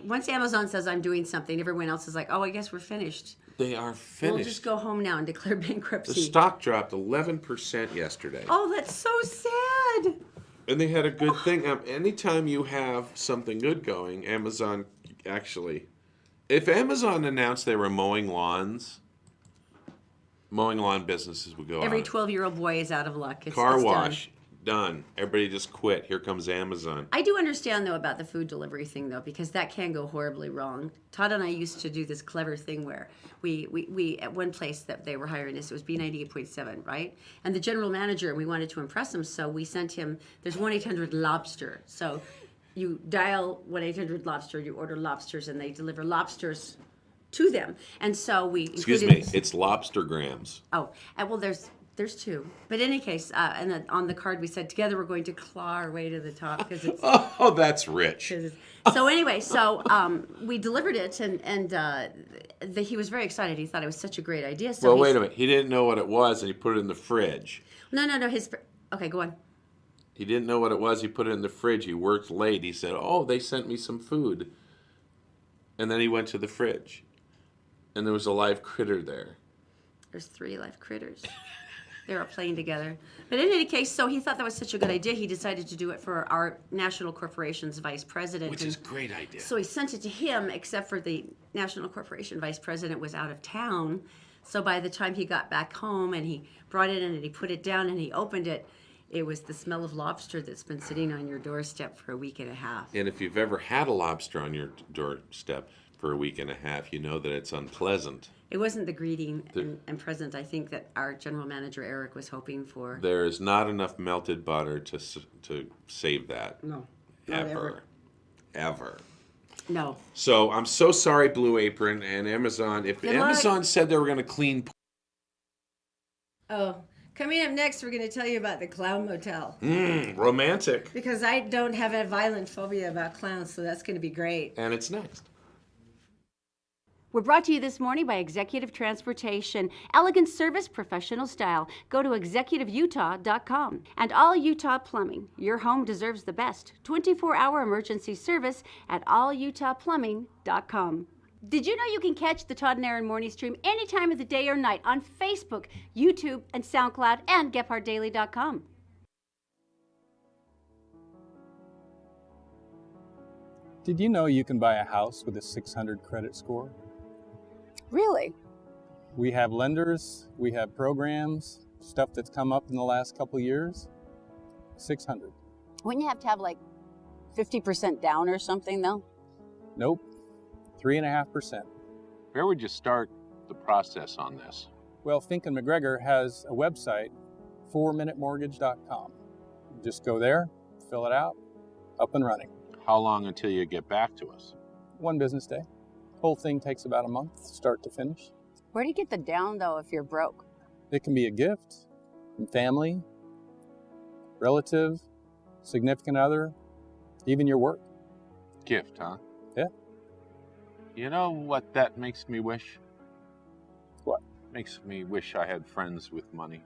S2: Once Amazon says I'm doing something, everyone else is like, "Oh, I guess we're finished.
S1: They are finished.
S2: We'll just go home now and declare
S1: The
S2: bankruptcy."
S1: stock dropped 11% yesterday.
S2: Oh, that's so sad.
S1: And they had a good thing. Anytime you have something good going, Amazon actually... If Amazon announced they were mowing lawn businesses would go
S2: Every
S1: on.
S2: 12-year-old boy is out of luck.
S1: Car
S2: it's
S1: wash, done. Everybody just quit. Here comes Amazon.
S2: I do understand, though, about the food delivery thing, though, because that can go horribly wrong. Todd and I used to do this clever thing where we at one place that they were hiring us, it was B98.7, right? And the general manager, we wanted to impress him, so we sent him, there's 1-800-LOBSTER. So you dial 1-800-LOBSTER, you order lobsters, and they deliver lobsters to them. And so we
S1: Excuse
S2: included...
S1: me, it's lobster grams.
S2: Oh, well, there's two. But in any case, and then on the card we said, together we're going to claw our way to the top, because it's...
S1: Oh, that's rich.
S2: So anyway, we delivered it, and he was very excited. He thought it was such a great idea. So
S1: Well, wait a minute. He didn't know what it was, and he put it in the fridge.
S2: No. Okay, go on.
S1: He didn't know what it was. He put it in the fridge. He worked late. He said, "Oh, they sent me some food." And then he went to the fridge, and there was a live critter there.
S2: There's 3 live critters. They were playing together. But in any case, so he thought that was such a good idea, he decided to do it for our National Corporation's vice president.
S1: Which is a great idea.
S2: So he sent it to him, except for the National Corporation vice president was out of town. So by the time he got back home and he brought it in and he put it down and he opened it, it was the smell of lobster that's been sitting on your doorstep for a week and a half.
S1: And if you've ever had a lobster on your doorstep for a week and a half, you know that it's unpleasant.
S2: It wasn't the greeting and present, I think, that our general manager, Eric, was hoping for.
S1: There is not enough melted butter to save that.
S2: No. Not
S1: Ever.
S2: No.
S1: So I'm so sorry, Blue Apron and Amazon. If
S2: Good luck.
S1: Amazon said they were going to clean...
S2: Oh, coming up next, we're going to tell you about the Clown Motel.
S1: Romantic.
S2: Because I don't have a violent phobia about clowns, so that's going to be great.
S1: And it's next.
S3: We're brought to you this morning by Executive Transportation. Elegant service, professional style. Go to executiveutah.com. And All Utah Plumbing. Your home deserves the best. 24-hour emergency service at allutahplumbing.com. Did you know you can catch the Todd Erin morning stream any time of the day or night on Facebook, YouTube, and SoundCloud, and GephardtDaily.com.
S5: Did you know you can buy a house with a 600 credit score?
S6: Really?
S5: We have lenders, we have programs, stuff that's come up in the last couple of years. 600.
S6: Wouldn't you have to have like 50% down or something though?
S5: Nope. 3.5%.
S7: Where would you start the process on this?
S5: Well, Fink and McGregor has a website, 4minutemortgage.com. Just go there, fill it out, up and running.
S7: How long until you get back to us?
S5: 1 business day. Whole thing takes about a month, start to finish.
S6: Where do you get the down though if you're broke?
S5: It can be a gift from family, relative, significant other, even your work.
S7: Gift, huh?
S5: Yeah.
S7: You know what that makes me wish?
S5: What?
S7: Makes me wish I had friends with money.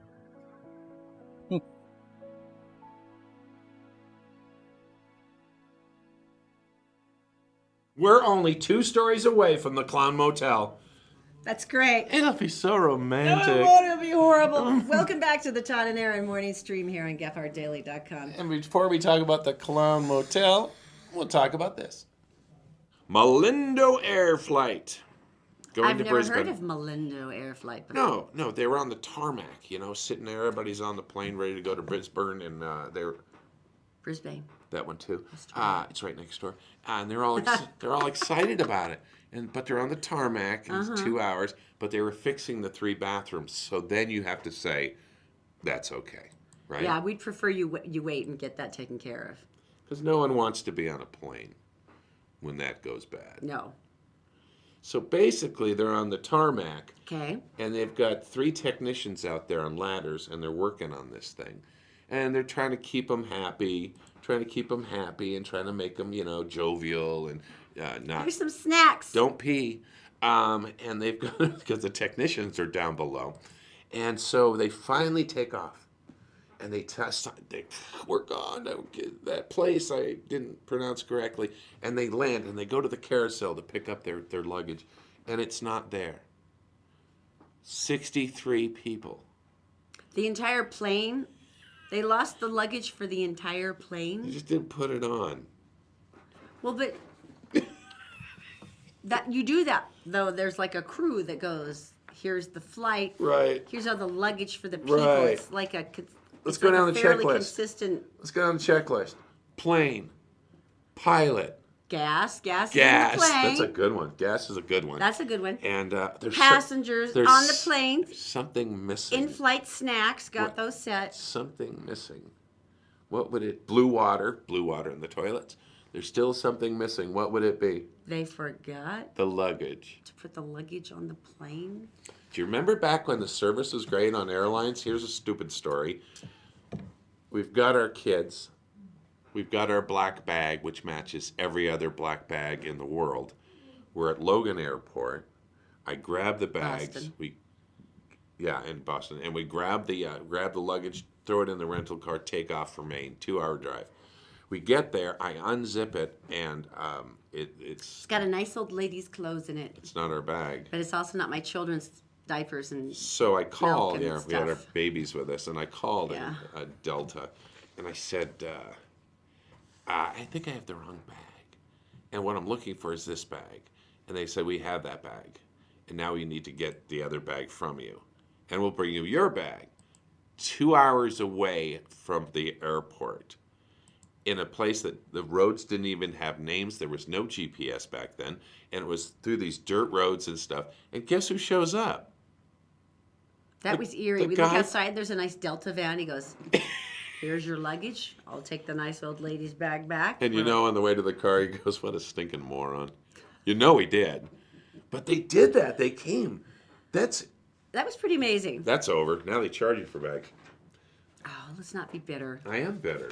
S1: We're only 2 stories away from the Clown Motel.
S2: That's great.
S1: It'll be so
S2: No,
S1: romantic.
S2: it won't. It'll be horrible. Welcome back to the Todd and Erin morning stream here on GetHardDaily.com.
S1: And before we talk about the Clown Motel, we'll talk about this. Malindo Air Flight. Going
S2: I've
S1: to
S2: never
S1: Brisbane.
S2: heard of Malindo Air Flight before.
S1: No, they were on the tarmac, sitting there. Everybody's on the plane ready to go to Brisbane, and they're
S2: Brisbane.
S1: that one too. It's right next door, and they're all excited about it. But they're on the tarmac, and it's 2 hours. But they were fixing the 3 bathrooms, so then you have to say, that's okay, right?
S2: Yeah, we'd prefer you wait and get that taken care of.
S1: Because no one wants to be on a plane when that goes bad.
S2: No.
S1: So basically, they're on the tarmac.
S2: Okay.
S1: And they've got 3 technicians out there on ladders, and they're working on this thing. And they're trying to keep them happy, and trying to make them, jovial and not.
S2: Here's some snacks.
S1: Don't pee. And they've got, because the technicians are down below. And so they finally take off. And they we're gone. That place I didn't pronounce correctly. And they land, and they go to the carousel to pick up their luggage. And it's not there. 63 people.
S2: The entire plane? They lost the luggage for the entire
S1: They
S2: plane?
S1: just didn't put it on.
S2: Well, but that you do that, though. There's like a crew that goes, here's the flight.
S1: Right.
S2: Here's all the luggage for the people.
S1: Right.
S2: It's like a...
S1: Let's go down the
S2: fairly
S1: checklist.
S2: Consistent
S1: Let's go down the checklist. Plane. Pilot.
S2: gas is in the
S1: Gas.
S2: plane.
S1: That's a good one. Gas is a good one.
S2: That's a good one.
S1: And there's
S2: Passengers
S1: there's
S2: on the plane.
S1: Something missing.
S2: In-flight snacks, got
S1: What?
S2: those set.
S1: Something missing. What would it? Blue water in the toilets. There's still something missing. What would it be?
S2: They forgot
S1: The luggage.
S2: to put the luggage on the plane.
S1: Do you remember back when the service was great on airlines? Here's a stupid story. We've got our kids. We've got our black bag, which matches every other black bag in the world. We're at Logan Airport. I grab the bags.
S2: Boston.
S1: In Boston, and we grab the luggage, throw it in the rental car, take off for Maine. 2-hour drive. We get there. I unzip it, and it's
S2: It's got a nice old lady's clothes in it,
S1: it's not our bag.
S2: but it's also not my children's diapers and
S1: So I called.
S2: and
S1: We had our
S2: stuff.
S1: babies with us, and I called
S2: Yeah.
S1: Delta, and I said, I think I have the wrong bag, and what I'm looking for is this bag. And they said, we have that bag, and now we need to get the other bag from you, and we'll bring you your bag. 2 hours away from the airport, in a place that the roads didn't even have names. There was no GPS back then, and it was through these dirt roads and stuff. And guess who shows up?
S2: that was eerie.
S1: the
S2: We look
S1: guy-
S2: outside, there's a nice Delta van. He goes, here's your luggage. I'll take the nice old lady's bag back.
S1: And on the way to the car, he goes, what a stinking moron. He did. But they did that. They came.
S2: That was pretty amazing.
S1: That's over. Now they charge you for bags.
S2: Oh, let's not be bitter.
S1: I am bitter.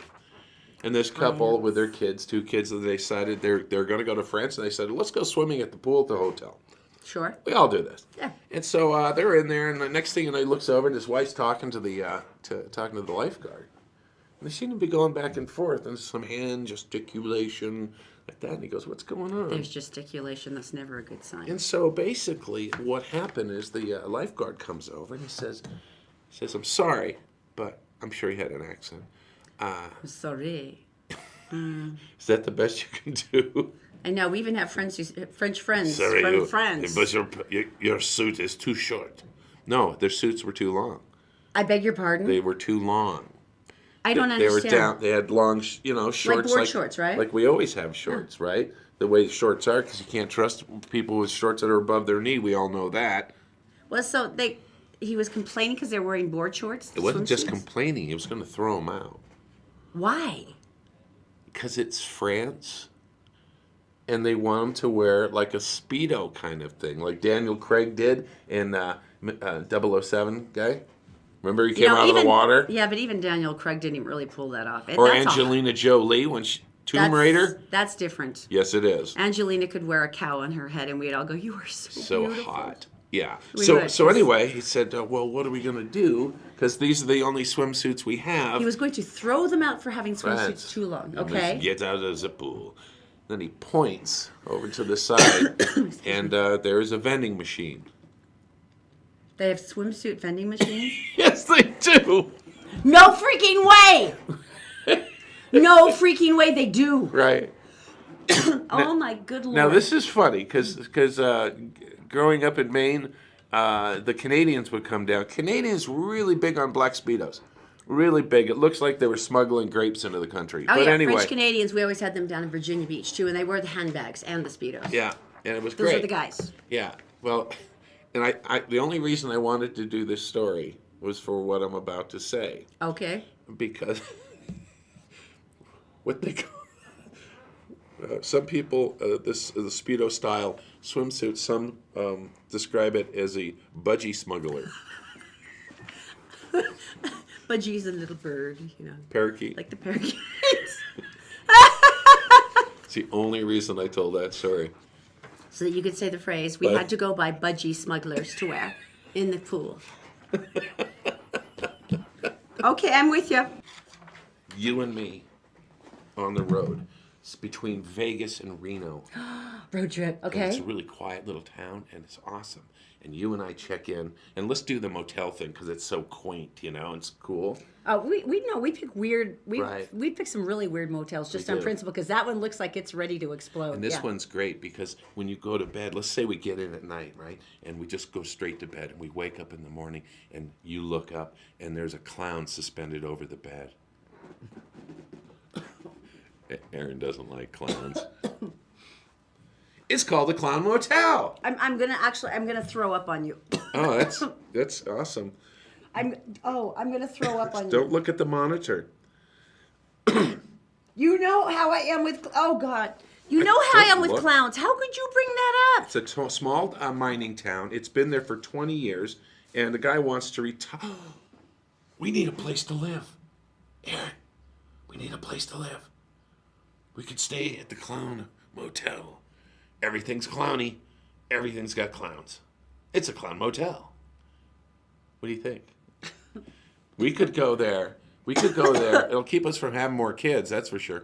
S1: And this couple with their kids, 2 kids, they decided they're going to go to France. And they said, let's go swimming at the pool at the hotel.
S2: Sure.
S1: We all do this.
S2: Yeah.
S1: And so they're in there, and the next thing he looks over, and his wife's talking to the lifeguard. And they seem to be going back and forth, and some hand gesticulation like that. And he goes, what's going on?
S2: There's gesticulation. That's never a good sign.
S1: And so basically what happened is the lifeguard comes over, and he says, I'm sorry, but I'm sure he had an accent.
S2: Sorry.
S1: Is that the best you can do?
S2: I know. We even have French friends
S1: Sorry,
S2: from France.
S1: but your suit is too short. No, their suits were too long.
S2: I beg your pardon?
S1: They were too long.
S2: I don't
S1: They
S2: understand.
S1: were down. They had long, shorts.
S2: Like board shorts, right?
S1: Like we always have shorts, right? The way shorts are, because you can't trust people with shorts that are above their knee. We all know that.
S2: Well, so he was complaining because they were wearing board shorts?
S1: It wasn't just
S2: swimsuits?
S1: complaining. He was going to throw them out.
S2: Why?
S1: Because it's France. And they want them to wear like a Speedo kind of thing, like Daniel Craig did in 007 guy. Remember he came out of the water?
S2: Yeah, but even Daniel Craig didn't really pull that off.
S1: Or Angelina Jolie when Tomb Raider?
S2: That's different.
S1: Yes, it is.
S2: Angelina could wear a cow on her head and we'd all go, you are so beautiful.
S1: Hot. Yeah.
S2: We would.
S1: So anyway, he said, well, what are we going to do? Because these are the only swimsuits we have.
S2: He was going to throw them out for having swimsuits
S1: France.
S2: too long.
S1: You
S2: Okay.
S1: must get out of the pool. Then he points over to the side, and there's a vending machine.
S2: They have swimsuit vending machines?
S1: Yes, they do.
S2: No freaking way! No freaking way they do.
S1: Right.
S2: Oh my good Lord.
S1: Now this is funny because growing up in Maine, the Canadians would come down. Canadians really big on black Speedos. Really big. It looks like they were smuggling grapes into the country.
S2: Oh
S1: but
S2: yeah,
S1: anyway.
S2: French Canadians, we always had them down in Virginia Beach too, and they wore the handbags and the Speedos.
S1: Yeah, and it was
S2: Those
S1: great.
S2: are the guys.
S1: Yeah. Well, and I the only reason I wanted to do this story was for what I'm about to say.
S2: Okay.
S1: Because what they call some people, this the Speedo style swimsuit, some describe it as a budgie smuggler.
S2: Budgie's a little bird, you know.
S1: Parakeet.
S2: Like the parakeets.
S1: It's the only reason I told that story.
S2: So that you could say the phrase, we had to go buy budgie smugglers to wear in the pool. Okay, I'm with you.
S1: You and me on the road. It's between Vegas and Reno.
S2: Road trip,
S1: And
S2: okay.
S1: it's a really quiet little town, and it's awesome. And you and I check in, and let's do the motel thing because it's so quaint, you know, it's cool.
S2: We pick weird.
S1: Right.
S2: We pick some really weird motels just
S1: We
S2: on
S1: do.
S2: principle because that one looks like it's ready to explode.
S1: And this
S2: yeah.
S1: one's great because when you go to bed, let's say we get in at night, right? And we just go straight to bed, and we wake up in the morning, and you look up, and there's a clown suspended over the bed. Erin doesn't like clowns. It's called the Clown Motel.
S2: I'm gonna throw up on you.
S1: Oh, that's awesome.
S2: I'm gonna throw up on you.
S1: Don't look at the monitor.
S2: You know how I am with. Oh God. You know how I am with
S1: Look.
S2: clowns. How could you bring that up?
S1: It's a small mining town. It's been there for 20 years, and the guy wants to retire. We need a place to live. Erin, we need a place to live. We could stay at the Clown Motel. Everything's clowny. Everything's got clowns. It's a clown motel. What do you think? We could go there. It'll keep us from having more kids, that's for sure.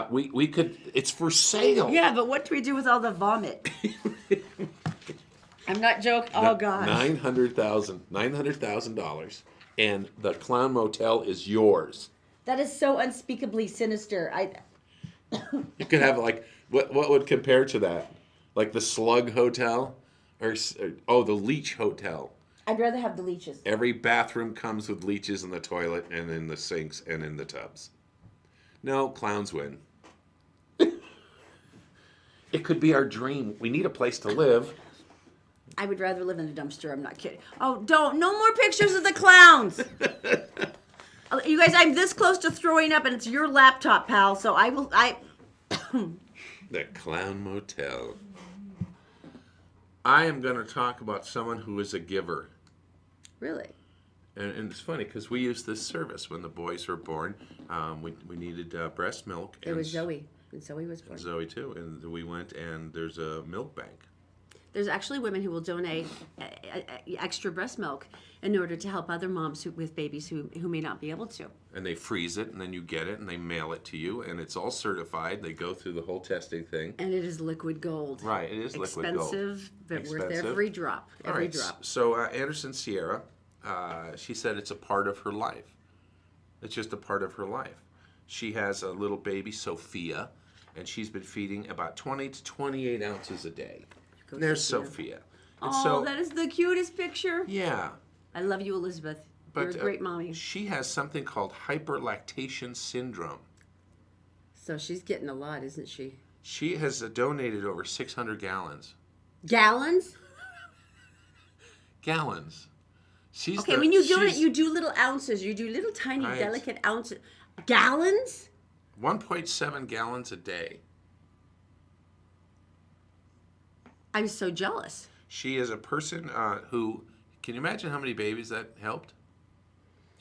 S1: We could. It's for sale.
S2: Yeah, but what do we do with all the vomit? I'm not joking. Oh God.
S1: $900,000, and the Clown Motel is yours.
S2: That is so unspeakably sinister.
S1: You could have like what would compare to that? Like the Slug Hotel, or the Leech Hotel.
S2: I'd rather have the leeches.
S1: Every bathroom comes with leeches in the toilet and in the sinks and in the tubs. No, clowns win. It could be our dream. We need a place to live.
S2: I would rather live in a dumpster. I'm not kidding. Oh, don't. No more pictures of the clowns. You guys, I'm this close to throwing up, and it's your laptop, pal. So I will.
S1: The Clown Motel. I am going to talk about someone who is a giver.
S2: Really?
S1: And it's funny because we used this service when the boys were born. We needed breast milk.
S2: It was Zoe. And Zoe was born.
S1: Zoe too. And we went and there's a milk bank.
S2: There's actually women who will donate extra breast milk in order to help other moms with babies who may not be able to.
S1: And they freeze it, and then you get it, and they mail it to you, and it's all certified. They go through the whole testing thing.
S2: And it is liquid gold.
S1: Right, it is liquid gold.
S2: Expensive, but worth
S1: Expensive.
S2: every drop.
S1: All
S2: Every
S1: right,
S2: drop.
S1: so Anderson Sierra, she said it's a part of her life. It's just a part of her life. She has a little baby, Sophia, and she's been feeding about 20 to 28 ounces a day.
S2: Go
S1: There's
S2: Sophia.
S1: Sophia. And
S2: Oh,
S1: so,
S2: that is the cutest picture.
S1: yeah.
S2: I love you, Elizabeth.
S1: But
S2: You're a great mommy.
S1: she has something called hyperlactation syndrome.
S2: So she's getting a lot, isn't she?
S1: She has donated over 600 gallons.
S2: Gallons?
S1: Gallons. She's
S2: Okay, when you do it, you do little ounces. You do little tiny,
S1: Right.
S2: delicate ounces. Gallons?
S1: 1.7 gallons a day.
S2: I'm so jealous.
S1: She is a person who, can you imagine how many babies that helped?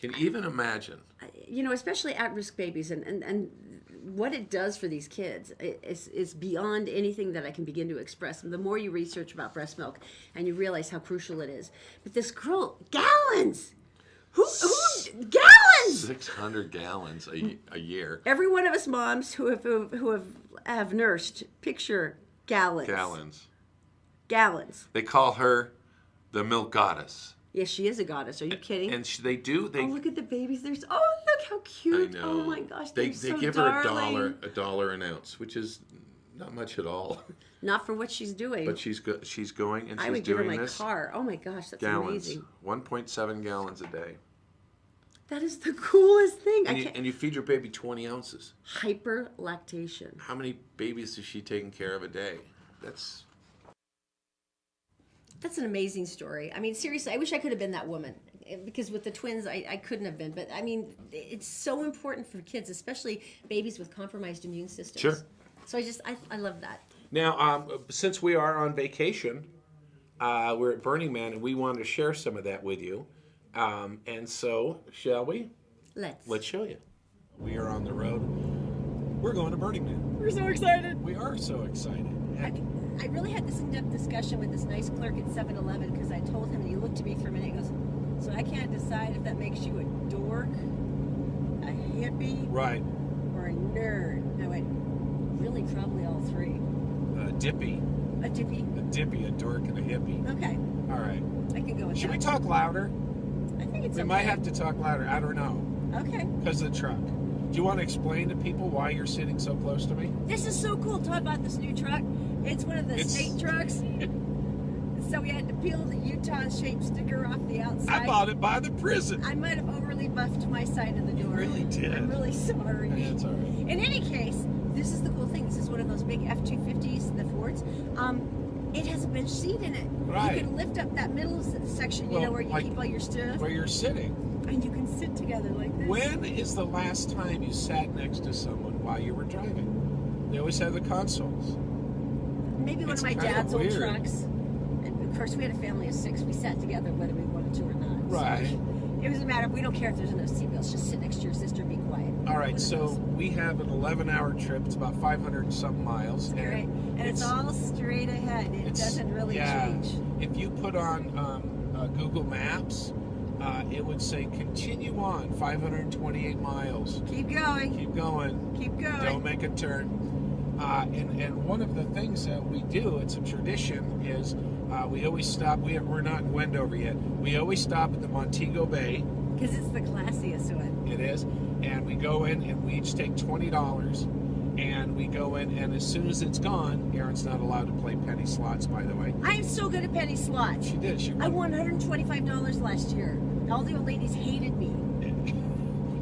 S1: Can you even imagine?
S2: You know, especially at-risk babies and what it does for these kids is beyond anything that I can begin to express. The more you research about breast milk and you realize how crucial it is. But this girl, gallons! Who gallons?
S1: 600 gallons a year.
S2: Every one of us moms who have nursed, picture gallons.
S1: Gallons.
S2: Gallons.
S1: They call her the milk goddess.
S2: Yes, she is a goddess. Are you kidding?
S1: And they do.
S2: Oh, look at the babies. Look how cute.
S1: I know.
S2: Oh my gosh,
S1: They
S2: so
S1: give
S2: darling.
S1: her a dollar an ounce, which is not much at all.
S2: Not for what she's doing.
S1: But she's going and she's
S2: I would give her
S1: doing
S2: my
S1: this.
S2: car. Oh my gosh, that's
S1: Gallons,
S2: amazing.
S1: 1.7 gallons a day.
S2: That is the coolest thing.
S1: And you feed your baby 20 ounces.
S2: Hyperlactation.
S1: How many babies is she taking care of a day? That's
S2: an amazing story. I mean, seriously, I wish I could have been that woman. Because with the twins, I couldn't have been. But I mean, it's so important for kids, especially babies with compromised immune systems.
S1: Sure.
S2: So I love that.
S1: Now, since we are on vacation, we're at Burning Man, and we wanted to share some of that with you. And so, shall we?
S2: Let's
S1: show you. We are on the road. We're going to Burning Man.
S2: We're so excited.
S1: We are so excited.
S2: I really had this in-depth discussion with this nice clerk at 7-Eleven because I told him, and he looked at me for a minute. He goes, "So I can't decide if that makes you a dork, a hippie,
S1: Right.
S2: or a nerd." And I went, "Really, probably all three."
S1: Dippy.
S2: A dippy.
S1: A dippy, a dork, and a hippie.
S2: Okay,
S1: All right.
S2: I can go with
S1: Should
S2: that.
S1: we talk louder?
S2: I think it's
S1: We
S2: okay.
S1: might have to talk louder. I don't know.
S2: Okay.
S1: Because of the truck. Do you want to explain to people why you're sitting so close to me?
S2: This is so cool. Todd bought this new truck. It's one of the state trucks. So we had to peel the Utah-shaped sticker off the outside.
S1: I bought it by the prison.
S2: I might have overly buffed my side of the door.
S1: You really did.
S2: I'm really sorry.
S1: That's all right.
S2: In any case, this is the cool thing. This is one of those big F-250s, the Fords. It has a bench seat in it.
S1: Right.
S2: You can lift up that middle section,
S1: Well,
S2: where you
S1: like
S2: keep all your stuff.
S1: Where you're sitting.
S2: And you can sit together like this.
S1: When is the last time you sat next to someone while you were driving? They always have the consoles.
S2: Maybe one
S1: It's
S2: of my
S1: kinda
S2: dad's old
S1: weird.
S2: trucks. And of course, we had a family of 6. We sat together whether we wanted to or not.
S1: Right.
S2: So it doesn't matter. We don't care if there's enough seatbelts. Just sit next to your sister and be quiet.
S1: All right,
S2: One of
S1: so
S2: those.
S1: we have an 11-hour trip. It's about 500 and something miles.
S2: Right. And it's all straight ahead. It doesn't really change.
S1: If you put on Google Maps, it would say continue on 528 miles.
S2: Keep going.
S1: Keep going.
S2: Keep going.
S1: Don't make a turn. And one of the things that we do, it's a tradition, is we always stop. We're not in Wendover yet. We always stop at the Montego Bay.
S2: Because it's the classiest one.
S1: It is. And we go in and we each take $20. And we go in, and as soon as it's gone, Erin's not allowed to play penny slots, by the way.
S2: I'm so good at penny slots.
S1: She did. She
S2: I won $125 last year. All the old ladies hated me.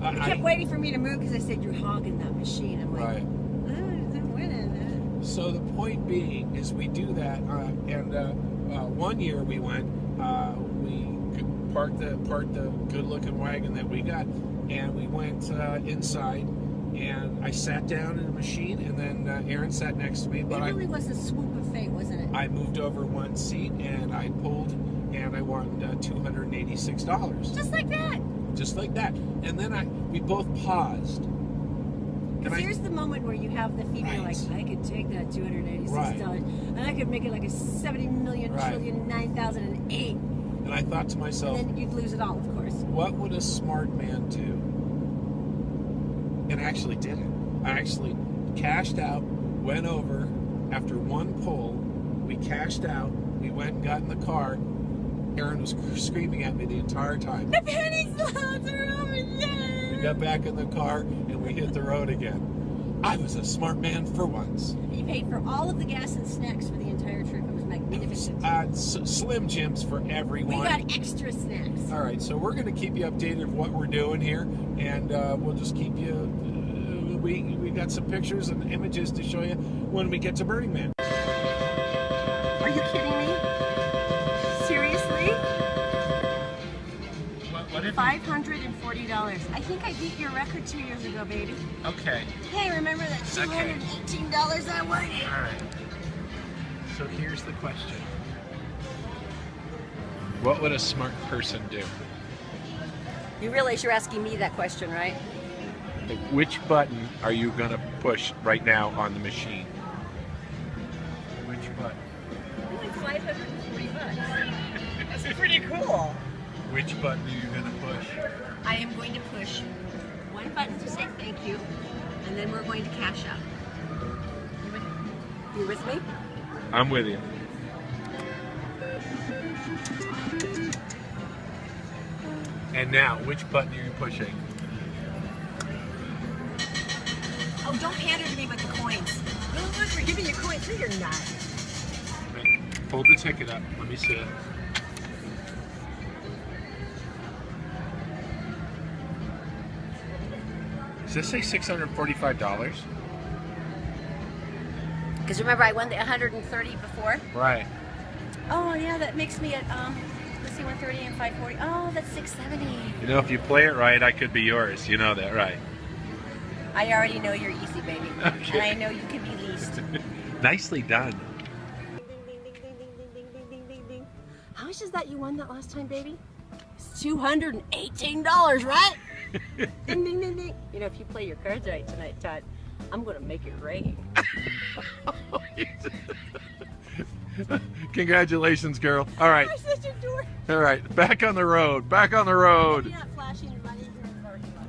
S2: They kept waiting for me to move because they said, "You're hogging that machine." I'm like,
S1: Right.
S2: I'm winning.
S1: So the point being is we do that, and one year we went, we parked the good-looking wagon that we got, and we went inside, and I sat down in the machine, and then Erin sat next to me. But
S2: It really was a swoop of fate, wasn't it?
S1: I moved over one seat, and I pulled, and I won $286.
S2: Just like that.
S1: Just like that. And then we both paused.
S2: Because here's the moment where you have the feeling like, I could take that $286 and I could make it like a 70 million trillion 9,008.
S1: And I thought to myself,
S2: and then you'd lose it all, of course.
S1: What would a smart man do? And I actually did it. I actually cashed out, went over after one pull. We cashed out. We went and got in the car. Erin was screaming at me the entire time.
S2: The penny slots are over there.
S1: We got back in the car and we hit the road again. I was a smart man for once.
S2: You paid for all of the gas and snacks for the entire trip. It was magnificent.
S1: Slim Jims for everyone.
S2: We got extra snacks.
S1: All right, so we're going to keep you updated of what we're doing here, and we'll just keep you. We got some pictures and images to show you when we get to Burning Man.
S2: Are you kidding me? Seriously?
S1: What if
S2: $540. I think I beat your record 2 years ago, baby.
S1: Okay.
S2: Hey, remember that $218 I won?
S1: All right. So here's the question. What would a smart person do?
S2: You realize you're asking me that question, right?
S1: Which button are you going to push right now on the machine? Which button?
S2: Only $540. That's pretty cool.
S1: Which button are you going to push?
S2: I am going to push one button to say thank you, and then we're going to cash out. You with me?
S1: I'm with you. And now, which button are you pushing?
S2: Oh, don't pander to me with the coins. No, look, we're giving you coins. No, you're not.
S1: Hold the ticket up. Let me see it. Does this say $645?
S2: Because remember, I won the 130 before.
S1: Right.
S2: Oh yeah, that makes me at let's see, 130 and 540. Oh, that's 670.
S1: You know, if you play it right, I could be yours. You know that, right?
S2: I already know you're easy, baby,
S1: Okay.
S2: and I know you can be least.
S1: Nicely done.
S2: Ding, ding, ding, ding, ding, ding, ding, ding, ding, ding. How much is that you won that last time, baby? It's $218, right? Ding, ding, ding, ding. You know, if you play your cards right tonight, Todd, I'm gonna make it rain.
S1: Congratulations, girl. All right.
S2: My sister door.
S1: All right. Back on the road. Back on the road.
S2: You're not flashing your money here in the parking lot.